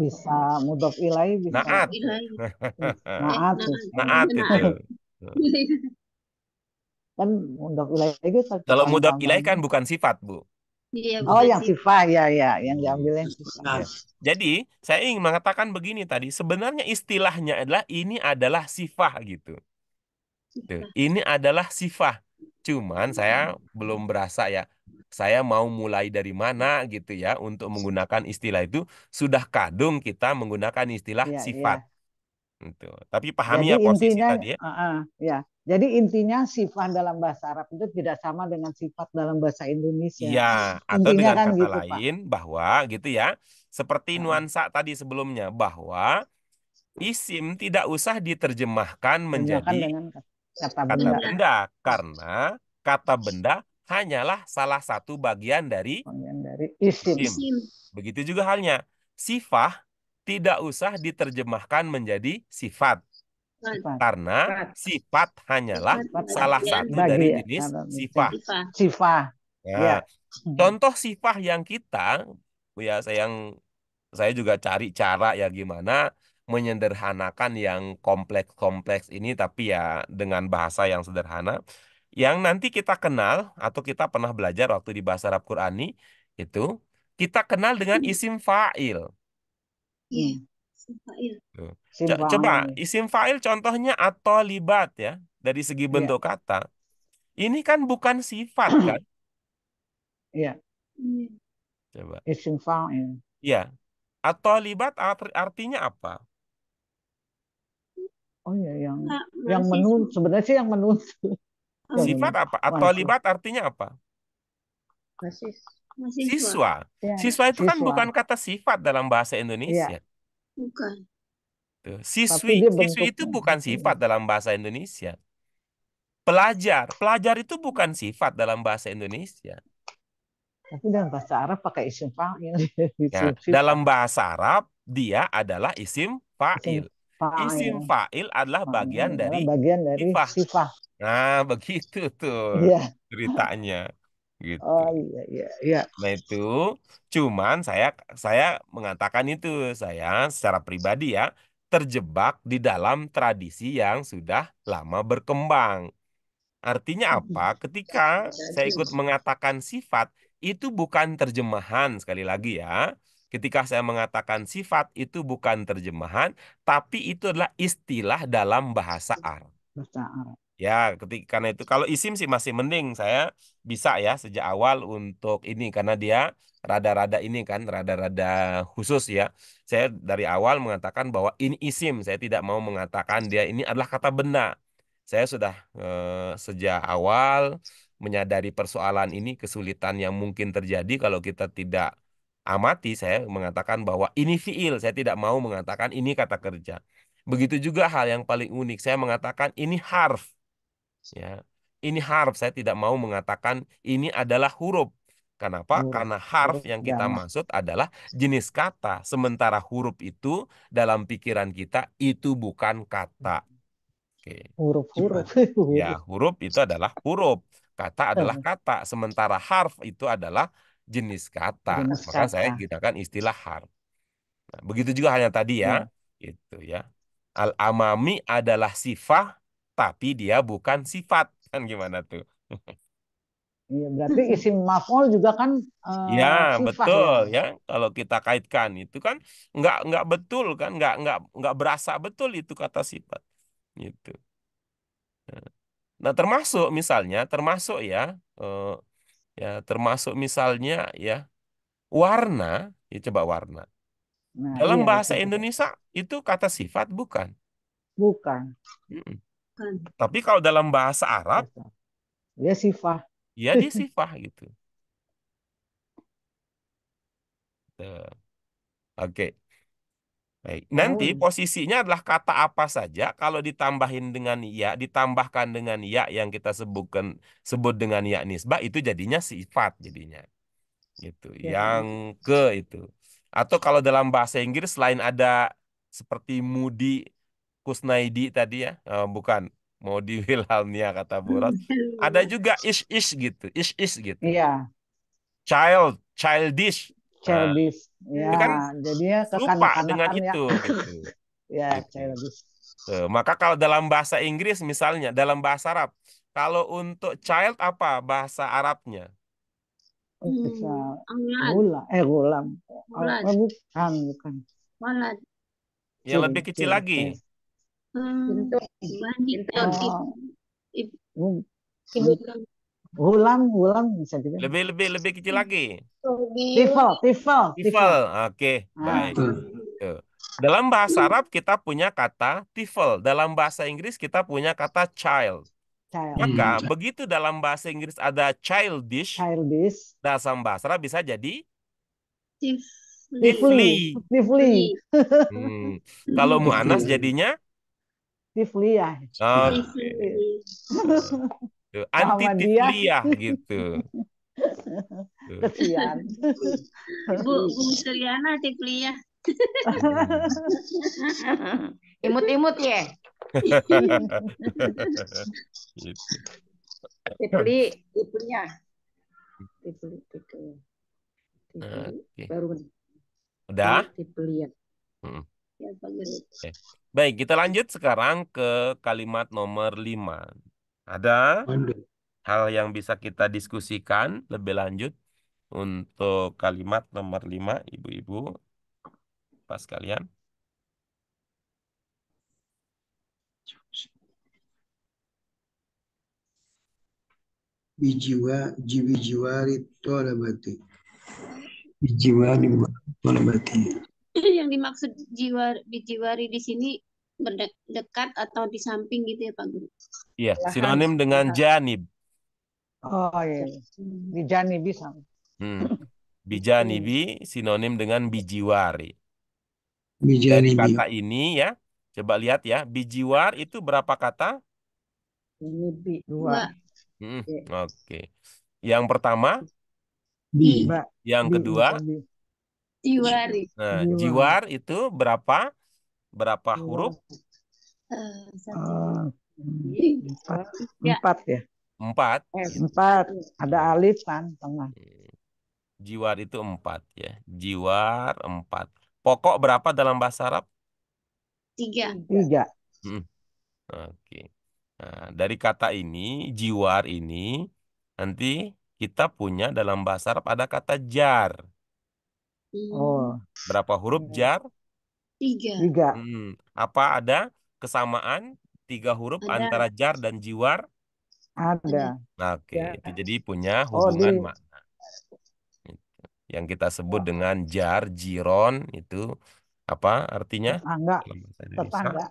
Bisa mudhof ilaih, bisa naat. Ilahi. naat. Naat itu. Kan mudhof ilaih itu Kalau keterangan mudhaf ilaih tambahan. kan bukan sifat, Bu. Iya, Oh, bukan yang sifat. sifat ya ya, yang diambil yang sifat. nah, Ya. Jadi, saya ingin mengatakan begini tadi, sebenarnya istilahnya adalah ini adalah sifah gitu. Tuh, Sifat. ini adalah sifah. Cuman saya belum berasa ya. Saya mau mulai dari mana gitu ya untuk menggunakan istilah itu. Sudah kadung kita menggunakan istilah Iya, sifat. iya. Gitu. Tapi pahami Jadi ya posisi intinya, tadi ya. ya. Jadi intinya sifat dalam bahasa Arab itu tidak sama dengan sifat dalam bahasa Indonesia. Iya, atau Intinya dengan kan kata gitu, Pak. lain bahwa gitu ya, seperti nuansa tadi sebelumnya bahwa isim tidak usah diterjemahkan Tanyakan menjadi dengan kata kata benda. benda karena kata benda hanyalah salah satu bagian dari Bagian dari isim. isim. Isim. Begitu juga halnya sifah tidak usah diterjemahkan menjadi sifat Sifat. karena sifat hanyalah Sifat salah bagian satu Bagi dari jenis sifah. sifat. sifat. Ya, Ya. contoh sifah yang kita ya saya juga cari cara ya gimana menyederhanakan yang kompleks-kompleks ini tapi ya dengan bahasa yang sederhana yang nanti kita kenal atau kita pernah belajar waktu di bahasa Arab Qurani itu kita kenal dengan isim fa'il. Iya. Sifail. Tuh. Isim Coba fa'il. isim fa'il contohnya atau libat ya dari segi Iya. bentuk kata. Ini kan bukan sifat kan? Iya, Iya. Coba. isim fa'il. Ya. Atau libat artinya apa? Oh iya, yang Mahasiswa. menuntut, sebenarnya sih yang menuntut. Oh, Sifat apa? Atau libat artinya apa? mahasiswa. Siswa. Ya, Siswa itu kan siswa. bukan kata sifat dalam bahasa Iya, Indonesia. Bukan. Tuh. Tapi Siswi, dia siswi itu bentuknya. bukan sifat dalam bahasa Indonesia. Pelajar, pelajar itu bukan sifat dalam bahasa Indonesia. Tapi dalam bahasa Arab pakai isim fa'il, Ya, isim sifat, dalam bahasa Arab dia adalah isim isim fa'il. Isim fa'il. fa'il adalah Fa'il bagian adalah dari bagian dari sifat. sifat. Nah, begitu tuh Iya. ceritanya. Gitu. Oh iya iya iya. Nah itu, cuman saya mengatakan itu, saya secara pribadi ya terjebak di dalam tradisi yang sudah lama berkembang. Artinya apa? Ketika saya ikut mengatakan sifat, itu bukan terjemahan sekali lagi ya. Ketika saya mengatakan sifat itu bukan terjemahan, tapi itu adalah istilah dalam bahasa Arab. Bahasa Arab. Ya, karena itu kalau isim sih masih mending saya bisa ya sejak awal untuk ini karena dia rada-rada ini kan rada-rada khusus ya. Saya dari awal mengatakan bahwa ini isim, saya tidak mau mengatakan dia ini adalah kata benda. Saya sudah sejak awal menyadari persoalan ini kesulitan yang mungkin terjadi kalau kita tidak amati, saya mengatakan bahwa ini fiil, saya tidak mau mengatakan ini kata kerja. Begitu juga hal yang paling unik, saya mengatakan ini harf. Ya, ini harf. Saya tidak mau mengatakan ini adalah huruf. Kenapa? Huruf. Karena harf Huruf yang kita jamak. maksud adalah jenis kata. Sementara huruf itu dalam pikiran kita itu bukan kata. Oke. Huruf-huruf. Ya, huruf itu adalah huruf. Kata adalah kata. Sementara harf itu adalah jenis kata. Jenis Maka saya kata. gunakan istilah harf. Nah, begitu juga halnya tadi ya. Ya. Itu ya. Al-amami adalah sifat, tapi dia bukan sifat. Kan gimana tuh? Iya, berarti isim maf'ul juga kan Ya, sifat betul ya. ya. Kalau kita kaitkan itu kan nggak betul kan, nggak berasa betul itu kata sifat. Gitu. Nah, termasuk ya, termasuk misalnya ya warna, ya coba warna. Nah, Dalam iya itu bahasa juga. Indonesia itu kata sifat bukan. Bukan. Mm-mm. Kan. Tapi kalau dalam bahasa Arab, Dia sifat. ya dia sifat gitu. Tuh. Oke. Baik. Nanti Tahu. posisinya adalah kata apa saja kalau ditambahkan dengan ya yang kita sebut dengan ya nisbah itu jadinya sifat jadinya. Gitu. Ya, Yang ke itu. Atau kalau dalam bahasa Inggris selain ada seperti Moody Kusnaidi tadi ya, bukan Modi Wilhelmia kata Boros. Ada juga ish gitu, ish gitu. iya, Childish. Nah, childish. itu kan Ya, jadinya serupa dengan kekanak-kanakan ya. itu gitu. Ya, Gitu. childish. Maka kalau dalam bahasa Inggris misalnya, dalam bahasa Arab, kalau untuk child apa bahasa Arabnya? Bisa Aulad. gulam. Walad. Bukan. Walad. Yang lebih kecil lagi. Banyak. Oh, Ibu gulam bisa juga. Lebih kecil lagi. Tifel. Tifel. Oke, Ah, baik. Tuh. Dalam bahasa Arab kita punya kata tifel. Dalam bahasa Inggris kita punya kata child. child. Maka begitu dalam bahasa Inggris ada childish, Childish. dalam bahasa Arab bisa jadi Tifli. tifli. Kalau mu'anas jadinya Tifliyah. oke. Anti Muhammadiyah. tifliyah gitu. Tuh. Kesian. Bu Suryana Tifliyah. Imut-imut ya. Gitu. Tiplinya. Oke. Baru Udah? tiplian. Ya, Pak Guru. Baik, kita lanjut sekarang ke kalimat nomor 5. Ada hal yang bisa kita diskusikan lebih lanjut untuk kalimat nomor 5, ibu-ibu, pas kalian. Bijiwari tolabati. Bijiwari tolabati. Yang dimaksud bijiwari di sini berdekat atau di samping gitu ya Pak Guru? Iya, sinonim dengan janib. Oh iya. Bijani bisa. Bijanibi sinonim dengan bijiwari. Dari Bijanibi. kata ini ya, Coba lihat ya, bijiwar itu berapa kata? Ini bi. Dua. Hmm, Oke. Oke. Yang pertama, Bi. Mbak. yang Bi, kedua. bukan bi. Jiwari. Nah, Jiwar. jiwar itu berapa? Berapa huruf? Satu, Empat. tiga. Empat ya. 4. Empat. Ada alif kan tengah. Jiwar itu 4 ya. Jiwar 4. Pokok berapa dalam bahasa Arab? 3. 3. Hmm, Oke. Nah, dari kata ini, jiwar ini, nanti kita punya dalam bahasa Arab ada kata jar. Oh, Berapa huruf jar? 3. 3. Apa ada kesamaan 3 huruf Ada. antara jar dan jiwar? Ada. Nah, oke, Ya. itu jadi punya Oh, hubungan di makna. Yang kita sebut dengan jar, jiron, itu apa artinya? tetangga. Dalam bahasa Indonesia. Tetangga.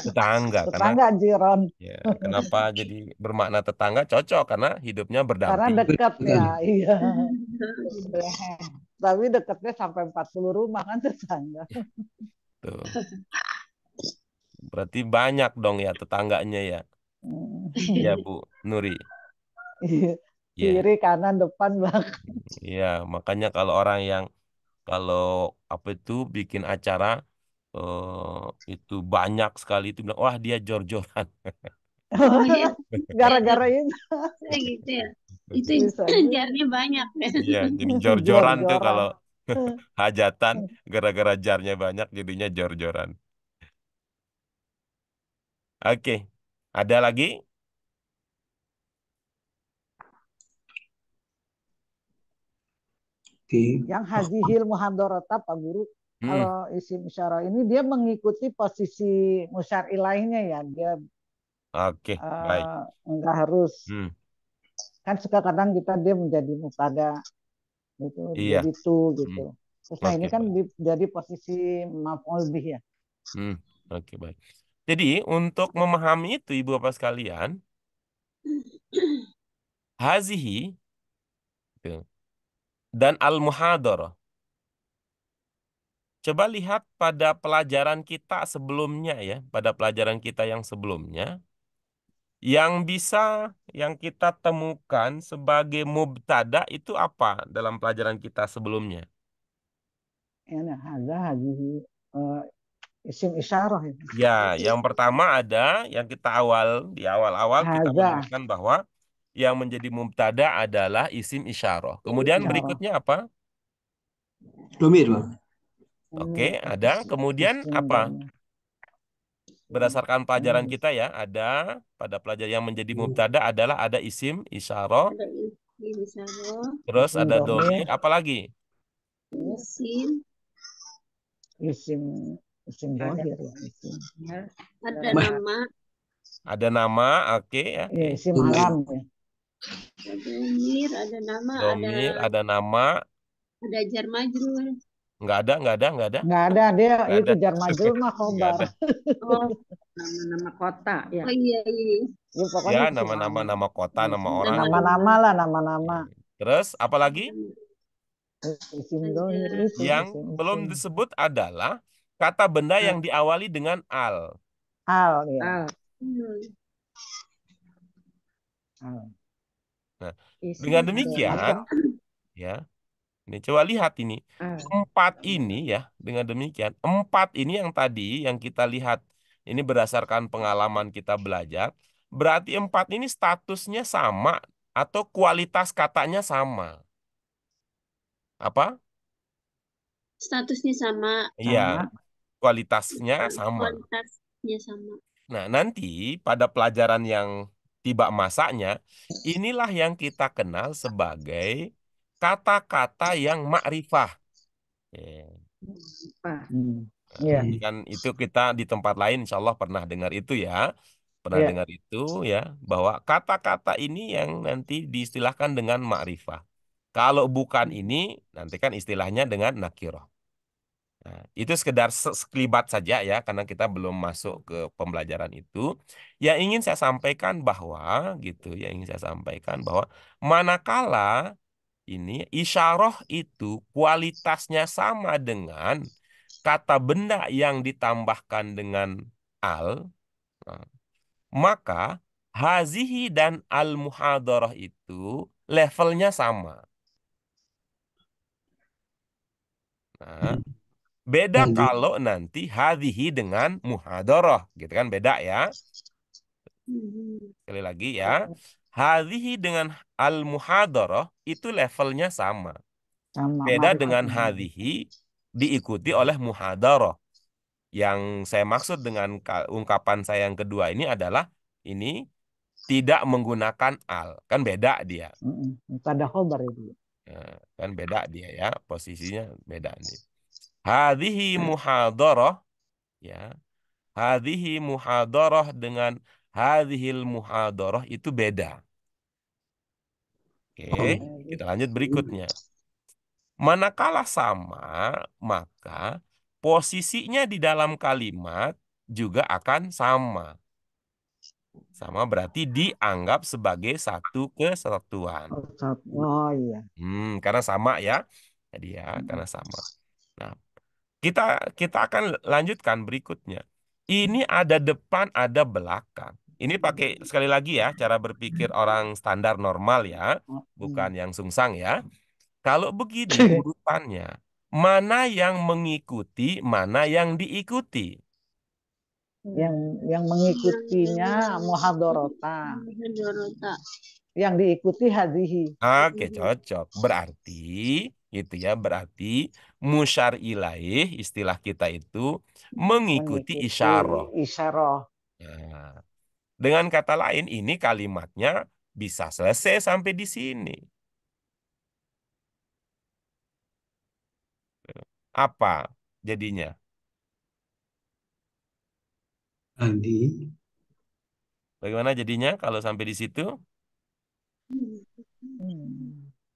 Tetangga, karena Tetangga jiron. ya, kenapa jadi bermakna tetangga? Cocok karena hidupnya Karena berdamping. dekat ya. Iya. Iya. Tapi dekatnya sampai 40 rumah kan tetangga. Tuh. Berarti banyak dong ya tetangganya ya. Ya Bu Nuri. Iya. Ya, Kiri, kanan, depan, belakang. ya, makanya kalau orang yang kalau apa itu bikin acara itu banyak sekali itu bilang wah dia jor-joran. Oh iya, Gara-gara itu saya gitu ya. Itu bisa juga. jarnya banyak. Iya, jadi jor-joran tuh Jor-joran. kalau hajatan gara-gara jarnya banyak jadinya jor-joran. Oke. Ada lagi? Oke. Yang hadzihil muhadharata Pak Guru, Hmm, kalau isim isyarah ini dia mengikuti posisi musyar ilaihnya ya. Dia Oke, baik. enggak harus, Hmm, kan suka kadang kita dia menjadi mubtada gitu, iya. jadi tu Hmm, gitu. Terus nah Oke, ini kan baik. jadi posisi maf'ul bih ya. Hmm, Oke, baik. Jadi untuk memahami itu Ibu Bapak sekalian, hazihi gitu, dan al-muhadharah. Coba lihat pada pelajaran kita sebelumnya ya, pada pelajaran kita yang sebelumnya, yang kita temukan sebagai mubtada itu apa dalam pelajaran kita sebelumnya? Ya, nah, hadhihi isim isyarah itu. Ya, yang pertama ada yang kita di awal-awal kita Hadza menemukan bahwa yang menjadi mubtada adalah isim isyarah. Kemudian isyarah. berikutnya apa? Domir, Bang. Oke, ada. Kemudian Isim apa? domir. Berdasarkan pelajaran kita ya, ada pada pelajaran yang menjadi mubtada adalah ada isim isyarah, Ada isim isyarah, terus Isim ada domir, domir, apalagi? isim, isim isim Ada. dohir ya, isim. Ya. ada Bah. nama, Ada nama, oke ya. Ya, Oke. isim Domir. alam ya. ada domir, ada nama, Domir, ada nama, ada jar majrur. nggak ada. Nggak ada, dia Nggak itu ada. jar majrur mah Nggak khobar. ada. Oh, Nama-nama kota ya. oh iya iya. Ya pokoknya Ya, isim nama-nama, alam. nama kota, nama orang. Nama Nama-nama lah, nama-nama. Terus apa lagi? Isim dohir itu Yang isim belum isim. disebut adalah kata benda yang diawali dengan al. Al ya. Al. Al. Nah, Isim dengan domir. demikian, ya, ini coba lihat ini. Al. 4 ini ya, dengan demikian, 4 ini yang tadi yang kita lihat, ini berdasarkan pengalaman kita belajar, berarti 4 ini statusnya sama atau kualitas katanya sama. Apa? Statusnya sama, Iya, Sama. kualitasnya sama. kualitasnya sama. Nah, nanti pada pelajaran yang tiba masanya, inilah yang kita kenal sebagai kata-kata yang makrifah. Ya. Apa? Iya. Ini kan itu kita di tempat lain insya Allah pernah dengar itu ya. Pernah Iya. dengar itu ya, bahwa kata-kata ini yang nanti diistilahkan dengan makrifah. Kalau bukan ini, nanti kan istilahnya dengan nakirah. Nah, itu sekedar sekelibat saja ya, karena kita belum masuk ke pembelajaran itu. Yang ingin saya sampaikan bahwa gitu, yang ingin saya sampaikan bahwa manakala ini isyarah itu kualitasnya sama dengan kata benda yang ditambahkan dengan al, nah, maka hazihi dan al-muhadarah itu levelnya sama. Nah, beda Hadhi. kalau nanti hadhihi dengan muhadarah, gitu kan beda ya. Sekali lagi ya, hadhihi dengan al-muhadarah itu levelnya sama. Sama Beda dengan marifat. hadhihi diikuti oleh muhadarah. Yang saya maksud dengan ungkapan saya yang kedua ini adalah ini tidak menggunakan al, kan beda dia. Pada khobar itu. Nah, kan beda dia ya, posisinya beda nih. Hadhihi muhadarah ya. Hadhihi muhadarah dengan hadhil muhadarah itu beda. Oke, kita lanjut berikutnya. Manakala sama, maka posisinya di dalam kalimat juga akan sama. Sama berarti dianggap sebagai satu kesatuan. Oh iya. Karena sama ya. Jadi ya, karena sama. Nah, kita akan lanjutkan berikutnya. Ini ada depan, ada belakang. Ini pakai sekali lagi ya, cara berpikir orang standar normal ya, bukan yang sungsang ya. Kalau begini urutannya, mana yang mengikuti, mana yang diikuti? Yang mengikutinya muhadharata. Yang diikuti hadhihi. Oke, cocok. Berarti itu ya, berarti musyar ilaih istilah kita itu mengikuti isyarah. Isyarah. Nah, dengan kata lain ini kalimatnya bisa selesai sampai di sini. Apa jadinya? Hadhi. Bagaimana jadinya kalau sampai di situ?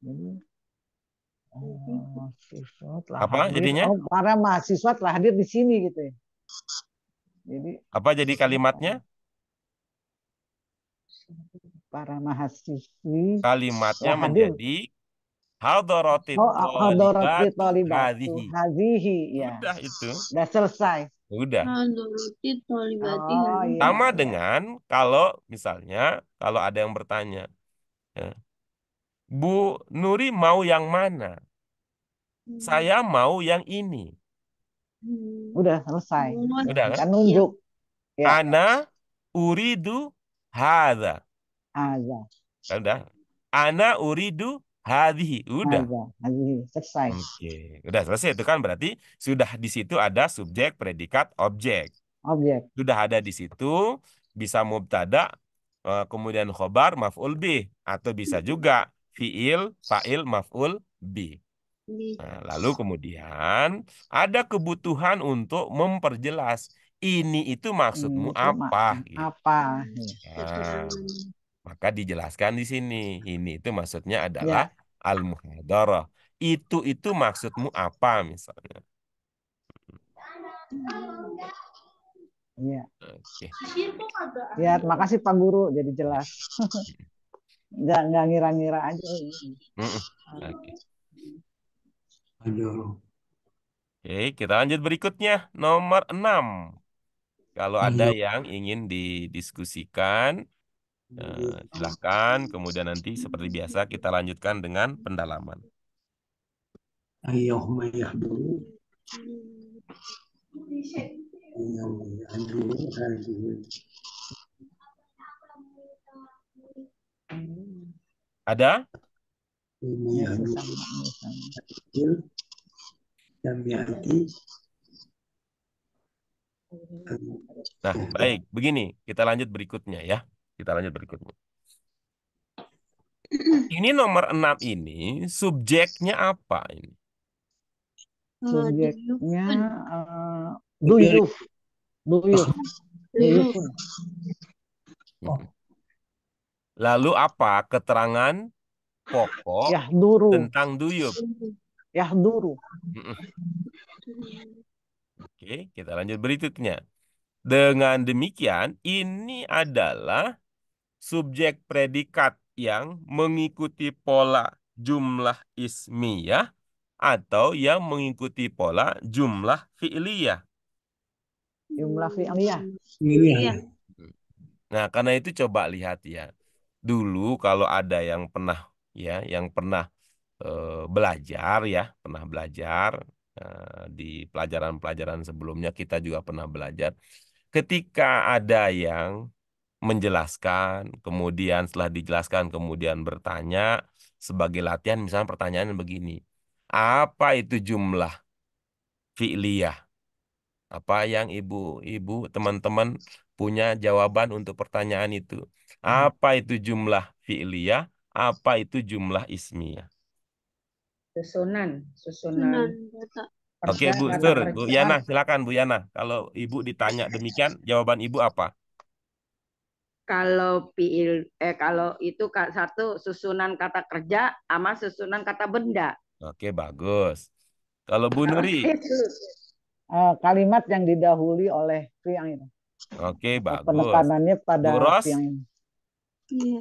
Jadi mahasiswa telah Apa hadir. jadinya? Para mahasiswa telah hadir di sini gitu ya. Jadi Apa jadi kalimatnya? para mahasiswi Kalimatnya telah hadir. menjadi hadaratit Hadaratit thalibatu thalibatu hadhihi. hadhihi ya. Udah itu. Udah selesai. Udah. Oh, iya, Sama iya. dengan kalau misalnya kalau ada yang bertanya, Bu Nuri mau yang mana? Saya mau yang ini. Udah selesai. Udah kan? Kan nunjuk. Ya. Ana uridu hadza. Hadza. Udah. Ana uridu hadhihi. Udah. Hadza. Hadhihi. Selesai. Oke. Udah selesai itu kan berarti sudah di situ ada subjek, predikat, objek. Objek. Sudah ada di situ bisa mubtada kemudian khobar maf'ul bih atau bisa juga fiil, fa'il, maf'ul bih. Nah, lalu kemudian ada kebutuhan untuk memperjelas ini itu maksudmu Itu apa? Gitu. apa? Nah, maka dijelaskan di sini. Ini itu maksudnya adalah al-muhadarah. Itu maksudmu apa misalnya? Iya. Oke. Ya, terima kasih Pak Guru, jadi jelas. Nggak ngira-ngira aja. Oke. Aduh. Oke, kita lanjut berikutnya. Nomor 6. Kalau ada yang ingin didiskusikan, silahkan. Kemudian nanti seperti biasa kita lanjutkan dengan pendalaman. Ayyuhuma yahduru. Yahduru hadhihi. Ada? Yahduru. Jami'ati. Nah, baik. Begini, kita lanjut berikutnya ya. Kita lanjut berikutnya. Ini nomor 6 ini, subjeknya apa ini? Subjeknya duyuf. Duyuf. Duyufun. Lalu apa keterangan pokok Yahduru. tentang duyuf? Yahduru. Oke, kita lanjut berikutnya. Dengan demikian, ini adalah subjek predikat yang mengikuti pola jumlah ismiyah atau yang mengikuti pola jumlah fi'liyah. Jumlah fi'liyah. Iya. Iya. Nah, karena itu coba lihat ya. Dulu kalau ada yang pernah belajar ya, pernah belajar di pelajaran-pelajaran sebelumnya kita juga pernah belajar. Ketika ada yang menjelaskan, kemudian setelah dijelaskan kemudian bertanya sebagai latihan, misalnya pertanyaan begini. Apa itu jumlah fi'liyah? Apa yang ibu-ibu teman-teman punya jawaban untuk pertanyaan itu? Apa itu jumlah fi'liyah? Apa itu jumlah ismiyah? Susunan Sunan kata. Oke, kerja, Bu kata Sur, Bu kerja. Yana, silakan Bu Yana. Kalau ibu ditanya demikian, jawaban ibu apa? Kalau itu satu susunan kata kerja sama susunan kata benda. Oke, bagus. Kalau Bu Nuri, Itu. Kalimat yang didahului oleh fi'il itu. oke, bagus. Penekanannya Bu pada Ros, fi'il. Iya.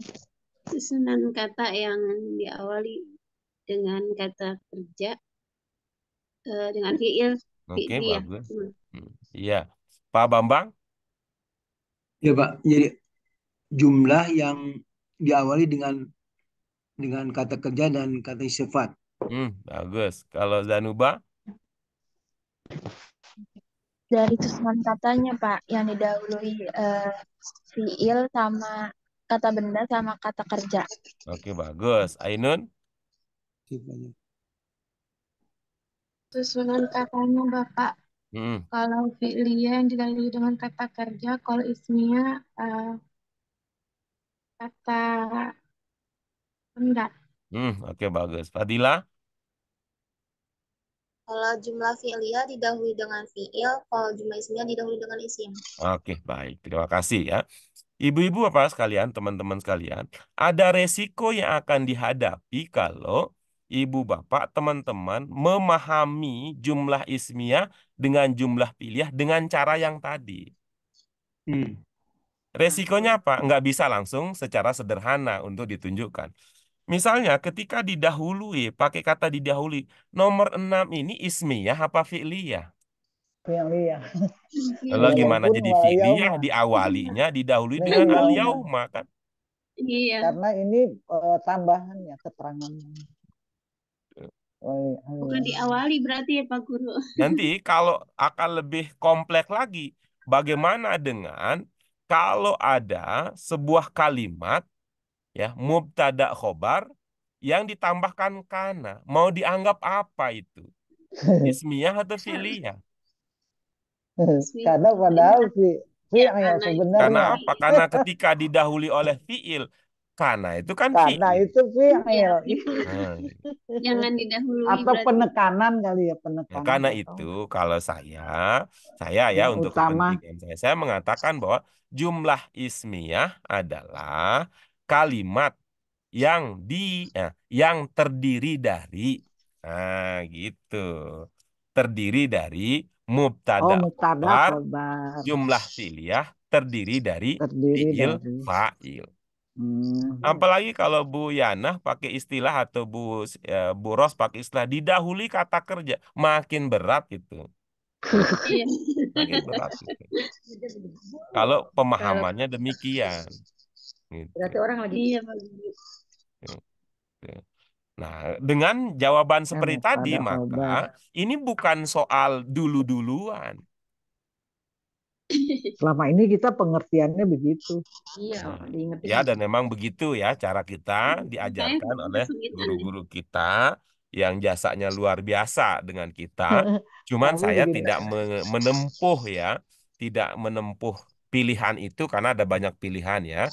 Susunan kata yang diawali dengan kata kerja dengan fiil oke, fi'liyah. bagus. Iya, Pak Bambang, Ya Pak, jadi jumlah yang diawali dengan kata kerja dan kata sifat. bagus. Kalau Zanuba, Dari susunan katanya, Pak, yang didahului fiil sama kata benda sama kata kerja. oke, bagus. Ainun, Sifatnya. Susunan katanya Bapak. hmm, Kalau fi'liyah yang didahului dengan kata kerja, kalau ismiyah kata benda. oke, bagus. Fadila, Kalau jumlah fi'liyah didahului dengan fi'il, kalau jumlah ismiyah didahului dengan isim. oke, baik. Terima kasih ya. Ibu-ibu apa sekalian, teman-teman sekalian, ada resiko yang akan dihadapi kalau ibu bapak, teman-teman memahami jumlah ismiyah dengan jumlah pilihan dengan cara yang tadi. Resikonya apa? Nggak bisa langsung secara sederhana untuk ditunjukkan. Misalnya ketika didahului, pakai kata didahului, nomor 6 ini ismiyah apa fi'liyah? Fi'liyah. Lalu gimana Walaupun jadi wal fi'liyah? yauma. Diawalinya didahului Dengan dengan yauma. al-yauma kan? Iya. Karena ini tambahan ya keterangannya. Bukan diawali berarti ya Pak Guru. Nanti kalau akan lebih kompleks lagi, bagaimana dengan kalau ada sebuah kalimat ya mubtada khobar yang ditambahkan kana, mau dianggap apa itu? Ismiyah atau fi'liyah? Karena padahal fi'il karena Karena sebenarnya. apa? Karena ketika didahului oleh fi'il, kana itu kan Karena fi'il. itu fi'il. Nah, jangan didahului Atau berarti. penekanan kali ya, nah, penekanan. karena atau itu kalau saya ya yang untuk utama. kepentingan saya mengatakan bahwa jumlah ismiyah adalah kalimat yang terdiri dari gitu. Terdiri dari mubtada Mubtada khobar, khobar. jumlah fi'liyah terdiri dari Terdiri fi'il dari. fa'il. Hmm. Apalagi kalau Bu Yana pakai istilah atau Bu Ros pakai istilah didahului kata kerja, makin berat itu. Iya. Makin berat itu. Kalau pemahamannya demikian. Gitu. Berarti orang lagi Iya Pak Guru. Nah, dengan jawaban seperti Mubtada tadi, khobar. maka ini bukan soal dulu-duluan. Selama ini kita pengertiannya begitu. iya diingetin. Ya, dan memang begitu ya cara kita diajarkan oleh guru-guru kita yang jasanya luar biasa dengan kita. Cuman Kamu saya begitu. tidak menempuh ya, tidak menempuh pilihan itu karena ada banyak pilihan ya.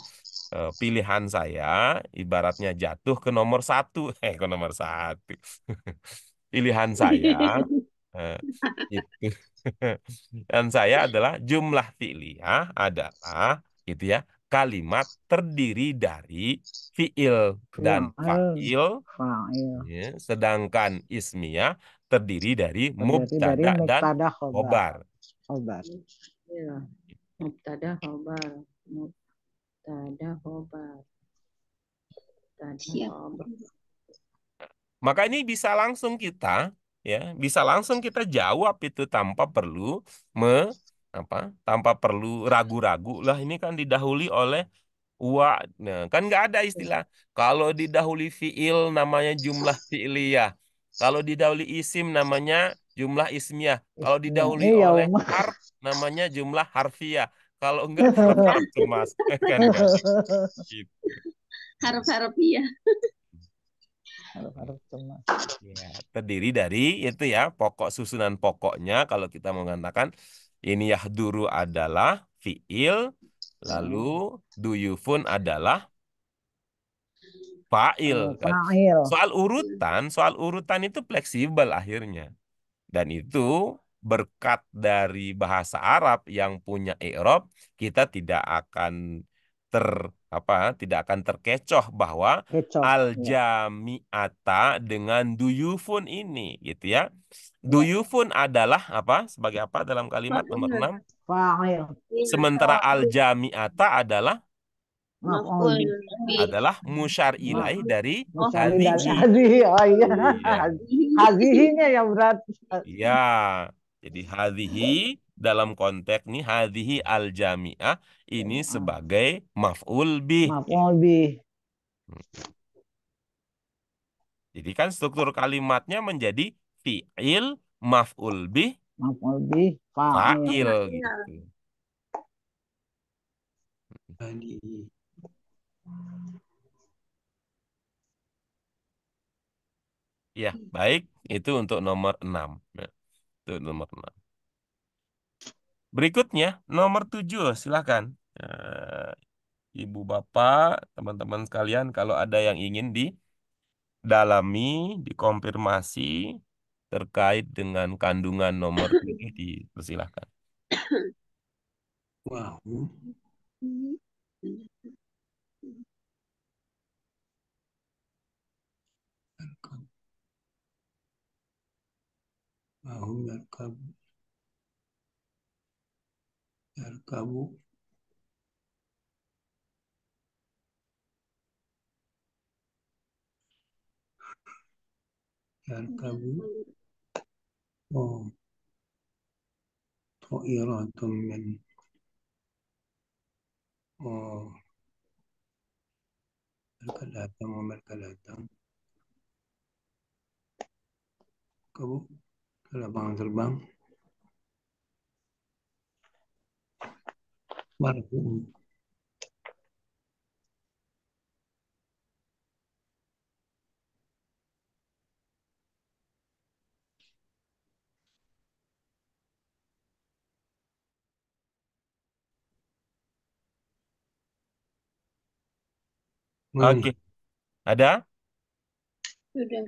Pilihan saya ibaratnya jatuh ke nomor 1, ke nomor 1. Pilihan saya eh, itu. Dan saya adalah jumlah fi'liyah adalah gitu ya, kalimat terdiri dari fi'il dan fa'il, Fa'il. ya, sedangkan ismiyah terdiri dari Terdiri dari mubtada dan mubtada khobar. khobar. Iya. Mubtada khobar. Mubtada khobar. Mubtada Siap. khobar. Maka ini bisa langsung kita jawab itu tanpa perlu tanpa perlu ragu-ragu lah, ini kan didahului oleh wa. Nah, kan nggak ada istilah kalau didahului fiil namanya jumlah fi'liyah. Kalau didahului isim namanya jumlah ismiyah. Kalau didahului Iya, oleh Uma. harf namanya jumlah harfiyah. Kalau enggak tetap harf cemas. Kan enggak. Gitu. Harap-harap iya. Harus cemas. Ya, terdiri dari itu ya, pokok susunan pokoknya kalau kita mengatakan ini yahduru adalah fiil, lalu duyufun adalah fa'il kan. Fa'il. Soal urutan itu fleksibel akhirnya. Dan itu berkat dari bahasa Arab yang punya i'rab, kita tidak akan terkecoh bahwa Kecoh. Ya. al-jami'ata dengan duyufun ini gitu ya. Ya. Duyufun adalah apa? Sebagai apa dalam kalimat nomor 6? Fa'il. Sementara al-jami'ata adalah Maf'ul Maf'ul. bih. adalah musyar ilaih dari Musyari dari hadhihi. hadhihi. Oh iya. Iya. Hadhihinya yang berat. Iya. Jadi hadhihi dalam konteks nih hadhihi al-jami'ah ini sebagai maf'ul bih. Maf'ul bih. Jadi kan struktur kalimatnya menjadi fi'il, maf'ul bih, Maf'ul bih. Fa'il. fa'il gitu. Hadhihi. Ya, baik. Itu untuk nomor 6. Ya, itu nomor 6. Berikutnya, nomor 7. Silakan. Ibu, Bapak, teman-teman sekalian, kalau ada yang ingin didalami, dikonfirmasi terkait dengan kandungan nomor 7, dipersilahkan. Wow. Wow, yarkabu. Yarkabu. Yarkabu. Oh. To'iratun min. Oh. Mereka datang. Kamu ke lapangan terbang. Marfu. Oke. Ada? Sudah.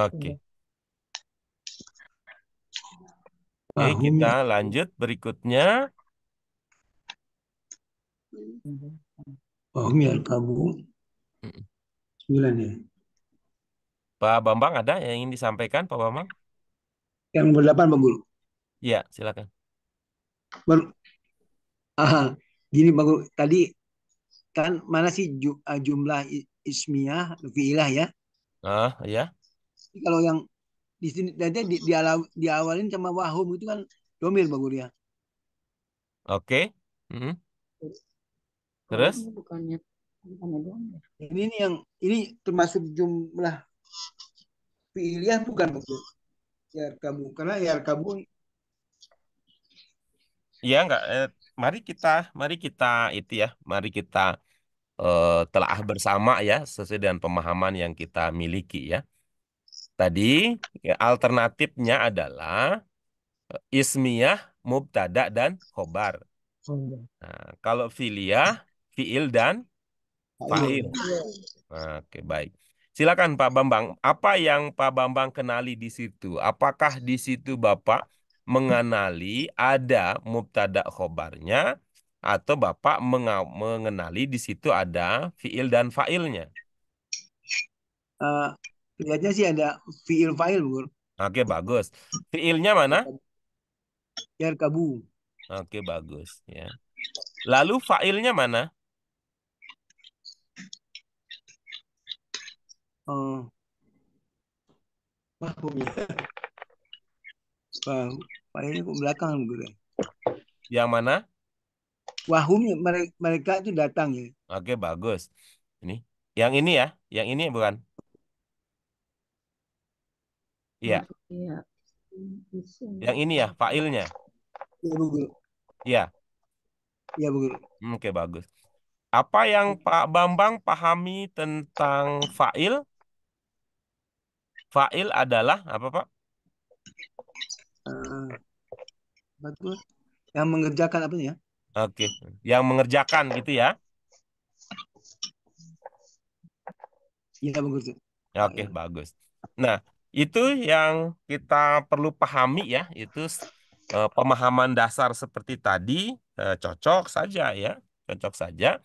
Oke. Oke, Pahum kita ya. lanjut berikutnya. Pahum yarkabu. 9 ya. Pak Bambang ada yang ingin disampaikan, Pak Bambang? Yang nomor 8 Pak Guru. Iya, silakan. Baru. Gini Pak Guru. Tadi kan mana sih jumlah ismiyah, fi'ilah ya. Ya. Kalau yang di sini nanti diawalin sama wahum itu kan domir Pak Guru ya. Oke. Terus? Bukannya domir. Ini termasuk jumlah fi'iliyah bukan Pak Guru? Yarkabu karena yarkabu. Iya enggak. Mari kita itu ya. Mari kita telaah bersama ya sesuai dengan pemahaman yang kita miliki ya. Tadi ya, alternatifnya adalah ismiyah, mubtada dan khobar. Nah, kalau fi'liyah, fi'il dan fa'il. Oke, baik. Silakan Pak Bambang. Apa yang Pak Bambang kenali di situ? Apakah di situ Bapak mengenali ada mubtada khobarnya atau Bapak mengenali di situ ada fi'il dan fa'ilnya? Kelihatannya sih ada fi'il fa'il Bur. Oke, bagus. Fi'ilnya mana? Yarkabu. Oke, bagus ya. Lalu fa'ilnya mana? Fa'ilnya kok belakang Bur. Yang mana? Wahum mereka itu datang ya. Oke, bagus. Ini. Yang ini ya? Yang ini bukan? Iya. Iya. Yang ini ya, failnya. Ya Bu Guru. Iya. Ya Bu Guru. Oke, bagus. Apa yang Pak Bambang pahami tentang fa'il? Fa'il adalah apa, Pak? Betul. Yang mengerjakan apa ya? Oke. Yang mengerjakan gitu ya. Iya Bu Guru. Oke, bagus. Nah, itu yang kita perlu pahami ya, itu pemahaman dasar seperti tadi cocok saja ya, cocok saja.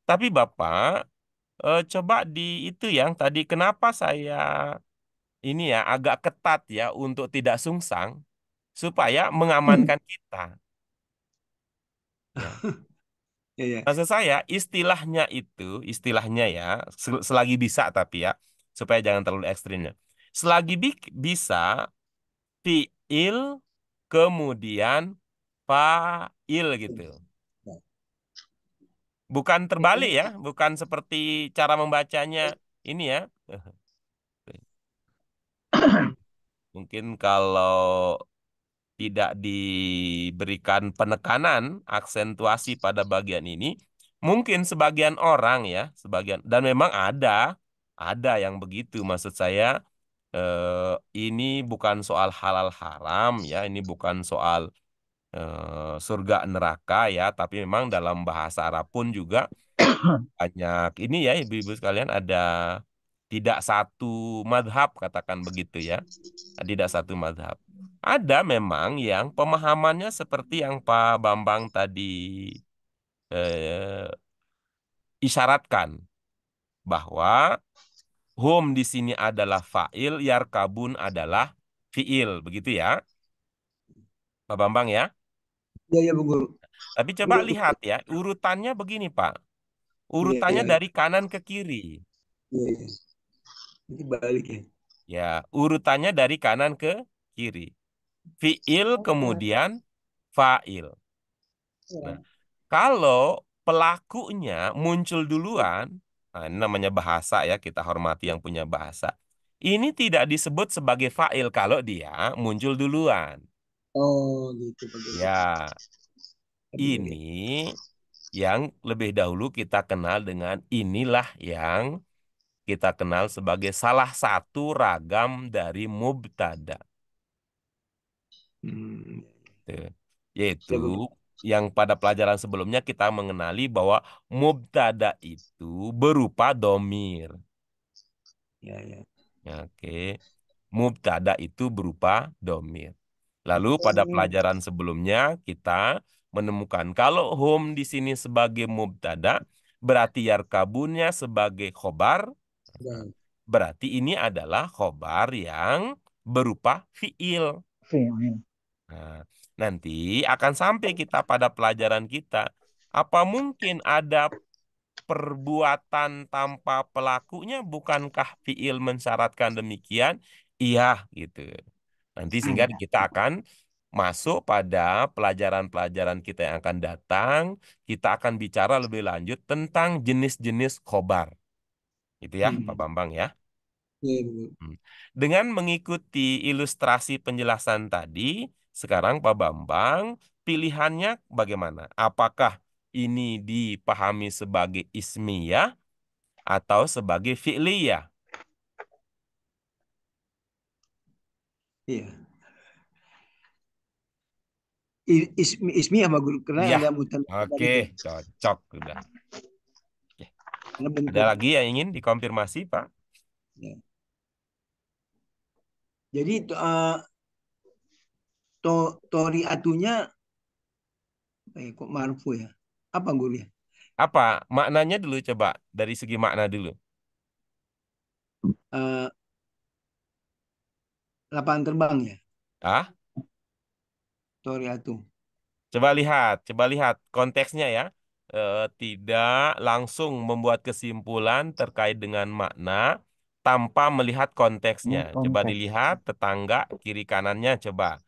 Tapi Bapak coba di itu yang tadi kenapa saya ini ya agak ketat ya untuk tidak sungsang supaya mengamankan kita. Ya. Ya, ya. Maksud saya istilahnya ya selagi bisa tapi ya supaya jangan terlalu ekstrimnya. Selagi bisa fiil kemudian fa'il gitu. Bukan terbalik ya, bukan seperti cara membacanya ini ya. Mungkin kalau tidak diberikan penekanan aksentuasi pada bagian ini, mungkin sebagian orang ya, dan memang ada yang begitu. Maksud saya ini bukan soal halal haram ya, ini bukan soal surga neraka ya, tapi memang dalam bahasa Arab pun juga banyak ini ya ibu-ibu sekalian ada tidak satu madhab katakan begitu ya, tidak satu madhab. Ada memang yang pemahamannya seperti yang Pak Bambang tadi eh, isyaratkan bahwa hum di sini adalah fa'il, yarkabun adalah fi'il, begitu ya, Pak Bambang ya. Ya, ya Bu Guru. Tapi coba lihat ya, urutannya begini Pak. Iya, Urutannya iya. dari kanan ke kiri. Iya, iya. Ini balik ya. Ya, urutannya dari kanan ke kiri. Fi'il kemudian fa'il. Nah, kalau pelakunya muncul duluan, nah ini namanya bahasa ya, kita hormati yang punya bahasa. Ini tidak disebut sebagai fa'il kalau dia muncul duluan. Oh, gitu Pak Guru. Ya, Oke, oke. ini yang lebih dahulu kita kenal dengan inilah yang kita kenal sebagai salah satu ragam dari mubtada. Hmm. Tuh. Yaitu Ya Bu. yang pada pelajaran sebelumnya kita mengenali bahwa mubtada itu berupa domir. Ya, ya. Oke. Mubtada itu berupa domir. Lalu pada pelajaran sebelumnya kita menemukan kalau hum di sini sebagai mubtada, berarti yarkabunnya sebagai khobar, Ya. berarti ini adalah khobar yang berupa fiil. Fi'il. Nah, nanti akan sampai kita pada pelajaran kita. Apa mungkin ada perbuatan tanpa pelakunya? Bukankah fiil mensyaratkan demikian? Iya, gitu. Nanti sehingga Ada. kita akan masuk pada pelajaran-pelajaran kita yang akan datang. Kita akan bicara lebih lanjut tentang jenis-jenis khobar. Itu ya, Pak Bambang ya. Ya, Bu Guru. Dengan mengikuti ilustrasi penjelasan tadi, sekarang Pak Bambang, pilihannya bagaimana? Apakah ini dipahami sebagai ismiyah atau sebagai fi'liyah? Iya. Ismi ya Pak Guru. Karena Iya. ada mutan Oke, itu. cocok sudah. Oke. Karena Ada bentuk. lagi yang ingin dikonfirmasi, Pak? Ya. Jadi tori atunya kok marfu ya? Apa Guru ya? Apa maknanya dulu coba dari segi makna dulu. Eh, lapangan terbang ya? Ah, Tori atu. coba lihat konteksnya ya. Tidak langsung membuat kesimpulan terkait dengan makna tanpa melihat konteksnya. Coba Konteks. dilihat tetangga kiri kanannya coba.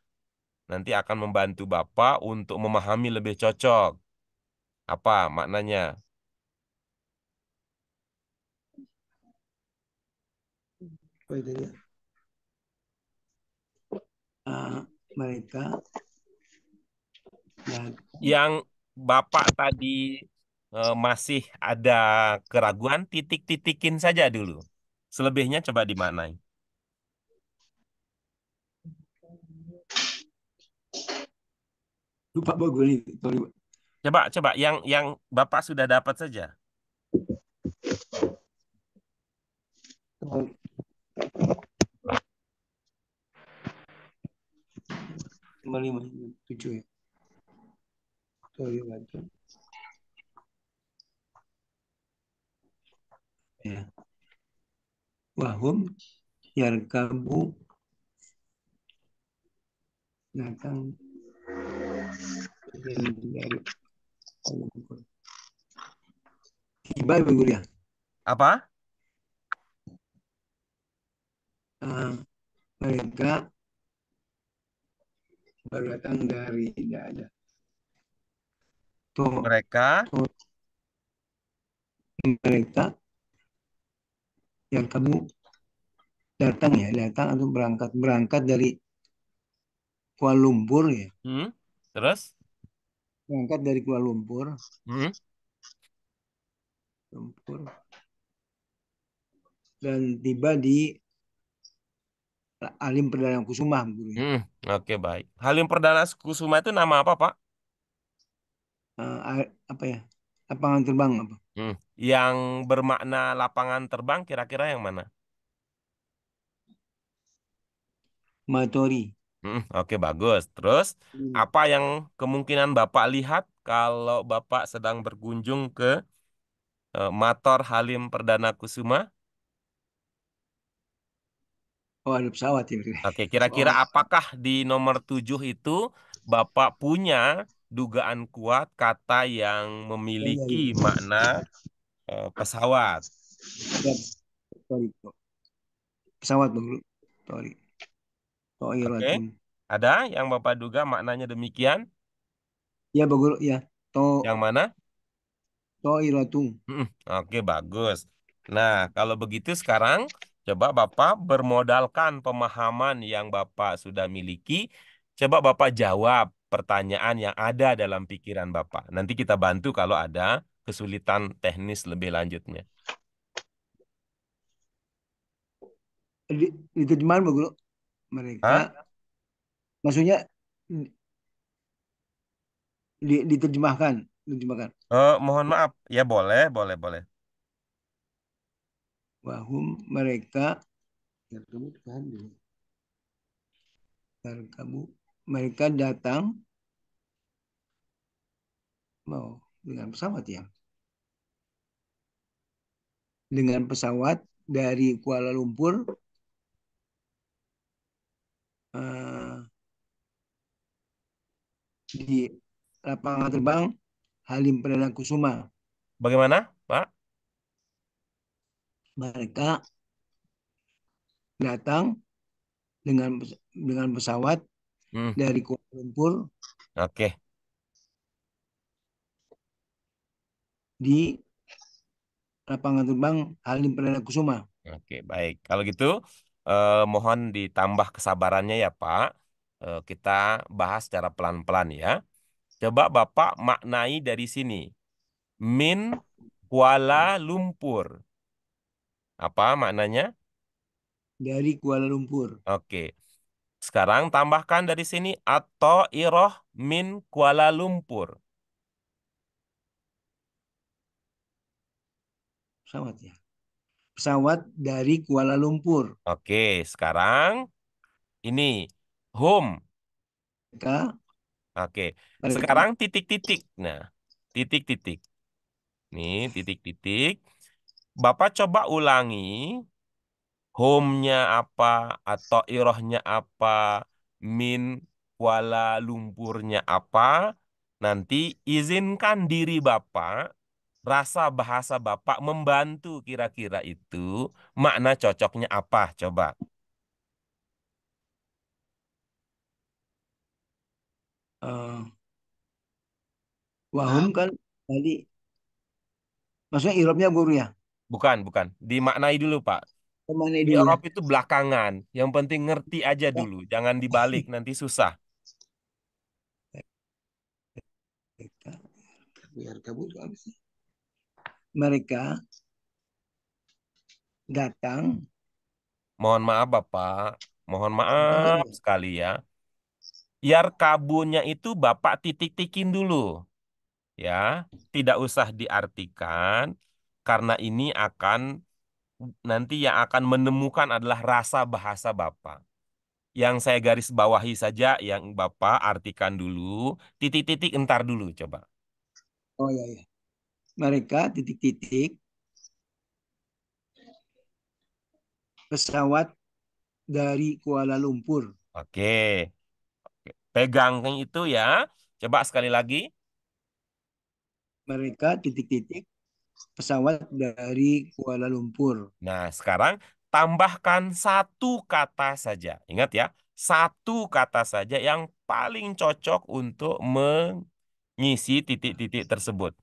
nanti akan membantu Bapak untuk memahami lebih cocok. Apa maknanya? Apa itu ya? Mereka dan Yang Bapak tadi masih ada keraguan, titik-titikin saja dulu. Selebihnya coba dimaknai. lupa bagus nih. Sorry, Pak. Coba yang Bapak sudah dapat saja. Sorry. 55, 7 ya. Sorry, Pak. Ya. Wahum yarkabu datang dari tiba Ibu ya. Apa? Mereka baru datang dari tidak ada. Tuh, Mereka mereka yang kamu datang atau berangkat dari Kuala Lumpur ya, terus? berangkat dari Kuala Lumpur, dan tiba di Halim Perdana Kusuma, Bu. Oke, baik. Halim Perdana Kusuma itu nama apa, Pak? Apa ya? Lapangan terbang apa? Yang bermakna lapangan terbang kira-kira yang mana? Matori. Oke, bagus. Terus, apa yang kemungkinan Bapak lihat kalau Bapak sedang berkunjung ke Mator Halim Perdana Kusuma? Oh, ada pesawat ya. Oke, kira-kira apakah di nomor 7 itu Bapak punya dugaan kuat kata yang memiliki makna pesawat? Sorry. Pesawat, Bang. Sorry. Oke, ada yang Bapak duga maknanya demikian? Ya, bagus ya. Yang mana? Toiratung. Oke, bagus. Nah, kalau begitu sekarang coba Bapak bermodalkan pemahaman yang Bapak sudah miliki. Coba Bapak jawab pertanyaan yang ada dalam pikiran Bapak. Nanti kita bantu kalau ada kesulitan teknis lebih lanjutnya. Diterjemahkan, bagus. Mereka, maksudnya diterjemahkan. Mohon maaf, ya boleh. Wahum mereka datang dengan pesawat ya. Dengan pesawat dari Kuala Lumpur di lapangan terbang Halim Perdana Kusuma. Bagaimana, Pak? Mereka datang dengan pesawat dari Kuala Lumpur. Oke. Di lapangan terbang Halim Perdana Kusuma. Oke, baik. Kalau gitu, mohon ditambah kesabarannya ya, Pak. Kita bahas secara pelan-pelan ya. Coba Bapak maknai dari sini. Min Kuala Lumpur. Apa maknanya? Dari Kuala Lumpur. Oke. Sekarang tambahkan dari sini atau iroh min Kuala Lumpur. Pesawat ya. Pesawat dari Kuala Lumpur. Oke, sekarang ini home. Oke. Sekarang titik-titik. Nah, titik-titik. Nih, titik-titik. Bapak coba ulangi home-nya apa atau irohnya apa, min Kuala Lumpurnya apa. Nanti izinkan diri Bapak, rasa bahasa Bapak membantu kira-kira itu makna cocoknya apa. Coba. Wahum kan tadi maksudnya irobnya guru ya. Bukan, bukan. Dimaknai dulu, Pak. Kemana Di dulu ya? Arab itu belakangan. Yang penting ngerti aja dulu. Jangan dibalik, nanti susah. Biar kabur apa sih? Mereka datang. Mohon maaf, Bapak. Mohon Apa maaf ya? sekali ya. Biar kabunnya itu Bapak titik-tikin dulu. Ya, tidak usah diartikan. Karena ini akan nanti yang akan menemukan adalah rasa bahasa Bapak. Yang saya garis bawahi saja, yang Bapak artikan dulu, titik-titik entar dulu coba. Oh ya ya. Mereka titik-titik pesawat dari Kuala Lumpur. Oke, pegang itu ya. Coba sekali lagi. Mereka titik-titik pesawat dari Kuala Lumpur. Nah, sekarang tambahkan satu kata saja. Ingat ya, satu kata saja yang paling cocok untuk mengisi titik-titik tersebut.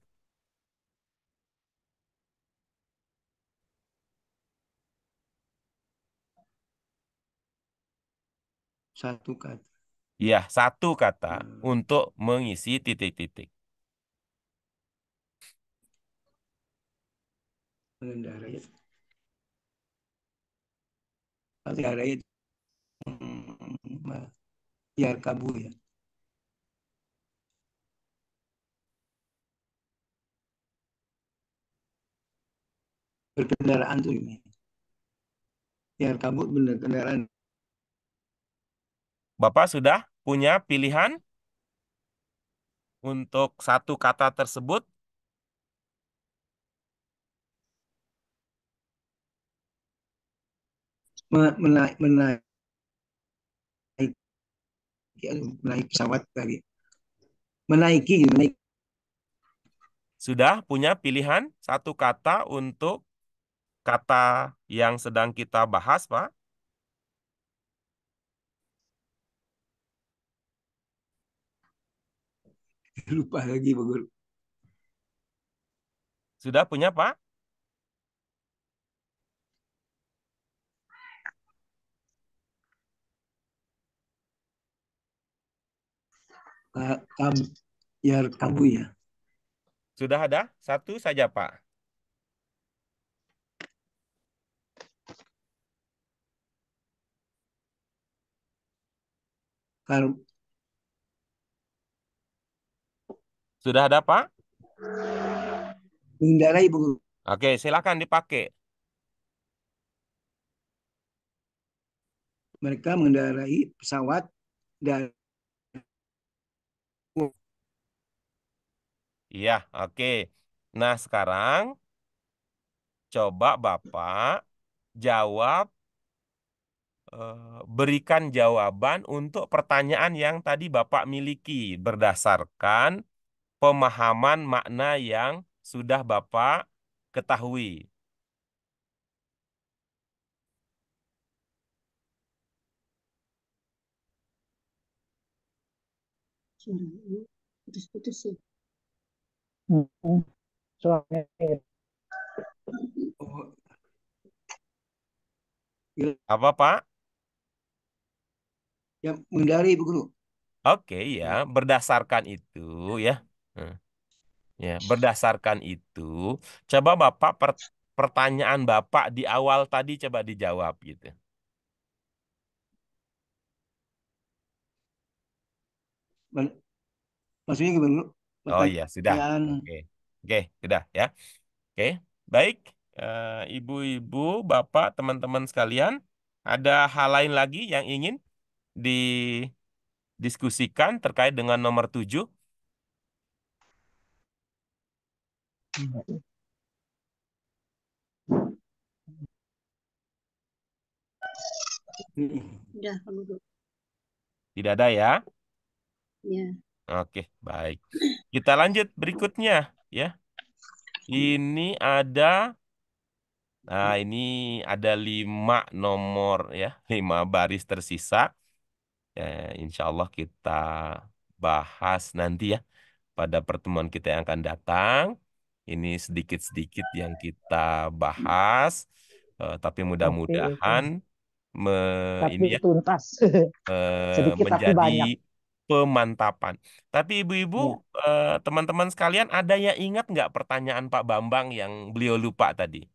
Satu kata. Ya, satu kata untuk mengisi titik-titik. Mengendarai. Mengendarai. Ya kabu ya. Berkendaraan tuh ini. Ya kabu bener kendaraan. Bapak sudah punya pilihan untuk satu kata tersebut? Menaik, menaik, menaik pesawat dari menaiki, menaik. Sudah punya pilihan satu kata untuk kata yang sedang kita bahas, Pak? Lupa lagi Pak Guru. Sudah punya, Pak? Kam, ya kabu ya. Sudah ada? Satu saja, Pak. Kar, Sudah ada, Pak? mengendarai Pak Guru. Oke, silakan dipakai. Mereka mengendarai pesawat dari Iya, oke. Nah, sekarang coba Bapak jawab, berikan jawaban untuk pertanyaan yang tadi Bapak miliki berdasarkan pemahaman makna yang sudah Bapak ketahui. Suaranya putus-putus sih. Suaranya oh, ya, Apa, Pak? yang mengendarai Pak Guru. Oke, ya, berdasarkan itu ya. Hmm. Ya, berdasarkan itu, coba Bapak pertanyaan Bapak di awal tadi coba dijawab gitu. Maksudnya gimana Guru? Oh iya, sudah. Pertanyaan Oke. Oke, sudah ya. Oke, baik. Ibu-ibu, Bapak, teman-teman sekalian, ada hal lain lagi yang ingin didiskusikan terkait dengan nomor 7? Udah, Pak Guru. Tidak ada ya? Ya. Oke, baik. Kita lanjut berikutnya ya. Ini ada, nah ini ada 5 nomor ya, 5 baris tersisa. Ya, insya Allah kita bahas nanti ya. pada pertemuan kita yang akan datang. Ini sedikit-sedikit yang kita bahas, tapi Oke, mudah-mudahan tapi ini ya tuntas. Sedikit tapi menjadi banyak. pemantapan. Tapi ibu-ibu, Iya. teman-teman sekalian, ada yang ingat nggak pertanyaan Pak Bambang yang beliau lupa tadi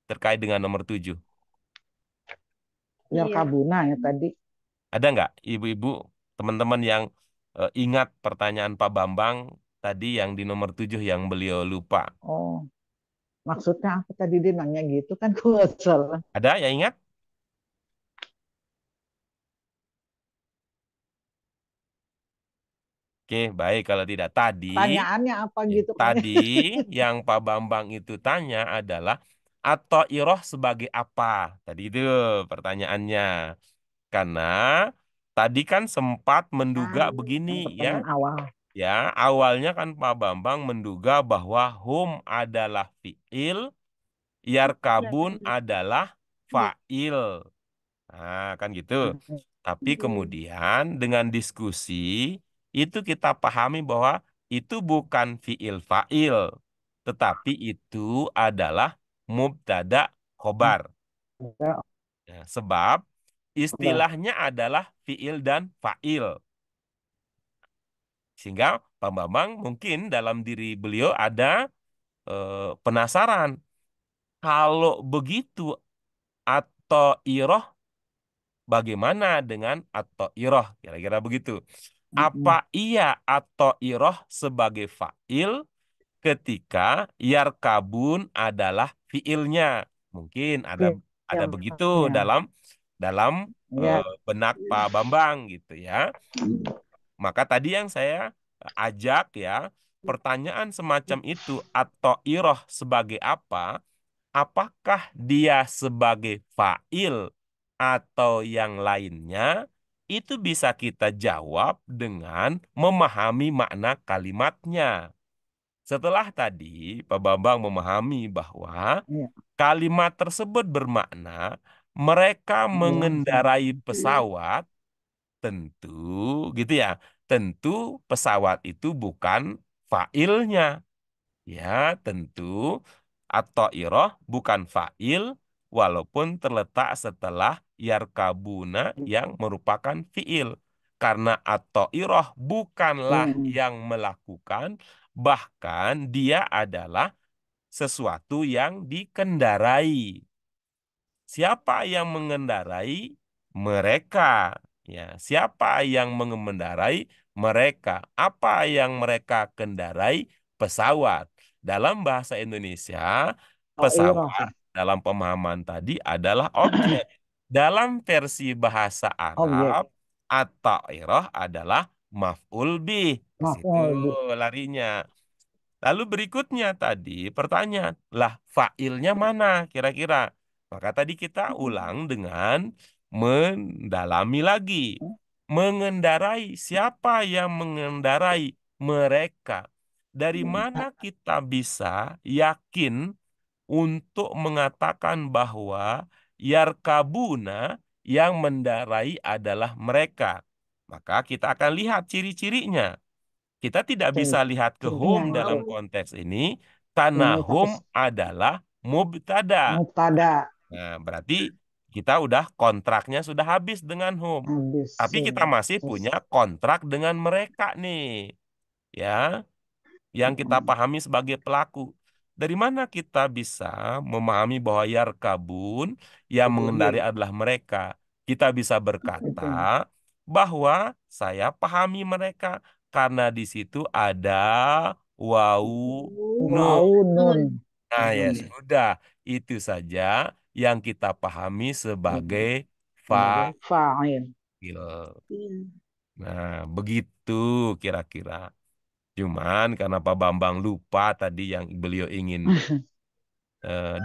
terkait dengan nomor 7? Biar Iya. kabuna ya tadi. Ada nggak ibu-ibu, teman-teman yang ingat pertanyaan Pak Bambang tadi yang di nomor 7 yang beliau lupa? Oh, maksudnya apa tadi dia nanya gitu kan gue salah. Ada yang ingat? Oke, baik. Kalau tidak tadi, Pertanyaannya apa ya, gitu kan? tadi yang Pak Bambang itu tanya adalah atau iroh sebagai apa? Tadi itu pertanyaannya. Karena tadi kan sempat menduga begini Yang ya. pertanyaan awal. Ya, awalnya kan Pak Bambang menduga bahwa hum adalah fiil, yarkabun adalah fa'il. Nah, kan gitu. Tapi kemudian dengan diskusi itu kita pahami bahwa itu bukan fiil fa'il, tetapi itu adalah mubtada khobar. Ya, Ya, sebab udah. istilahnya adalah fiil dan fa'il. Sehingga Pak Bambang mungkin dalam diri beliau ada penasaran. Kalau begitu atau iroh bagaimana dengan atau iroh? Kira-kira begitu. Apa iya atau iroh sebagai fa'il ketika yarkabun adalah fiilnya? Mungkin ada begitu Ya. dalam dalam Ya. benak Pak Bambang gitu ya. Maka tadi yang saya ajak ya, pertanyaan semacam itu atau iroh sebagai apa? Apakah dia sebagai fa'il atau yang lainnya? Itu bisa kita jawab dengan memahami makna kalimatnya. Setelah tadi Pak Bambang memahami bahwa Ya. kalimat tersebut bermakna mereka mengendarai pesawat, tentu gitu ya. Tentu pesawat itu bukan fa'ilnya. Ya, tentu atau iroh bukan fa'il walaupun terletak setelah yarkabuna yang merupakan fi'il. Karena atau iroh bukanlah yang melakukan, bahkan dia adalah sesuatu yang dikendarai. Siapa yang mengendarai? Mereka. Ya, siapa yang mengendarai? Mereka. Apa yang mereka kendarai? Pesawat. Dalam bahasa Indonesia, Oh, iroh. pesawat dalam pemahaman tadi adalah objek. Dalam versi bahasa Objek. Arab, at-ta'iroh adalah maf'ul bih. Ke situ Maf'ul bih. larinya. Lalu berikutnya tadi pertanyaan, lah fa'ilnya mana kira-kira? Maka tadi kita ulang dengan mendalami lagi. Mengendarai, siapa yang mengendarai? Mereka. Dari mana kita bisa yakin untuk mengatakan bahwa yarkabuna yang mendarai adalah mereka? Maka kita akan lihat ciri-cirinya. Kita tidak bisa lihat ke hum Cirinya dalam itu. konteks ini karena Ini tapi hum adalah mubtada. mubtada. Nah, berarti kita udah kontraknya sudah habis dengan hum. Habis. Tapi kita masih punya kontrak dengan mereka nih. Ya, yang kita pahami sebagai pelaku. Dari mana kita bisa memahami bahwa yarkabun yang mengendari adalah mereka? Kita bisa berkata bahwa saya pahami mereka karena di situ ada wau nun. Wau nun. Nah, ya sudah, itu saja yang kita pahami sebagai Sebagai fa'il. fa'il. Nah, begitu kira-kira. Cuman karena Pak Bambang lupa tadi yang beliau ingin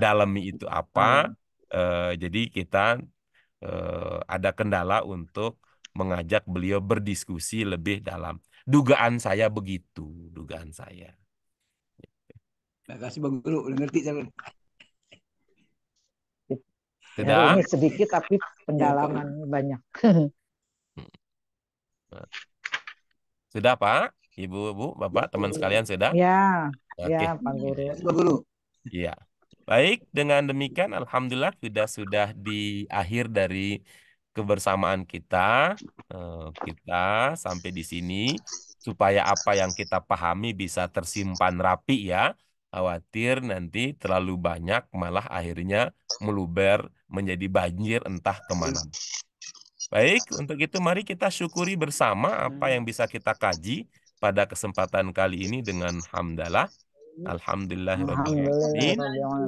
dalami itu apa, jadi kita ada kendala untuk mengajak beliau berdiskusi lebih dalam. Dugaan saya begitu, dugaan saya. Terima kasih Bang Guru, udah ngerti saya. Dari Sudah? ini sedikit tapi pendalaman banyak. Sudah, Pak? Ibu, Bapak, teman sekalian sudah? Ya, Oke. ya Pak Guru. Pak Guru. Iya. Baik, dengan demikian alhamdulillah sudah di akhir dari kebersamaan kita. Kita sampai di sini supaya apa yang kita pahami bisa tersimpan rapi ya. Khawatir nanti terlalu banyak malah akhirnya meluber menjadi banjir entah kemana. Baik, untuk itu mari kita syukuri bersama apa yang bisa kita kaji pada kesempatan kali ini dengan hamdalah. Alhamdulillahirrabbilalamin.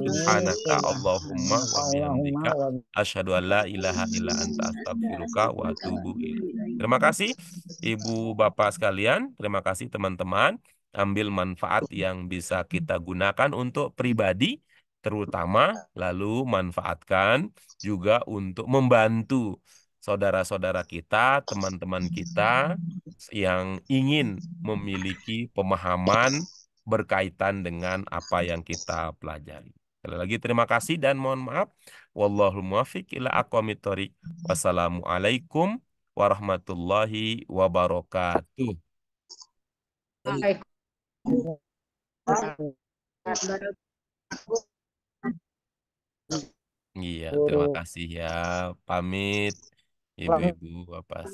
Subhanaka Allahumma wa bihamdika asyhadu an la ilaha illa anta astaghfiruka wa atubu ilaik. Terima kasih Ibu Bapak sekalian, terima kasih teman-teman. Ambil manfaat yang bisa kita gunakan untuk pribadi terutama, lalu manfaatkan juga untuk membantu saudara-saudara kita, teman-teman kita yang ingin memiliki pemahaman berkaitan dengan apa yang kita pelajari. Sekali lagi terima kasih dan mohon maaf. Wallahul muwaffiq ila aqwamit thoriq. Wassalamualaikum warahmatullahi wabarakatuh. Iya, terima kasih ya. Pamit, Ibu-ibu, Bapak.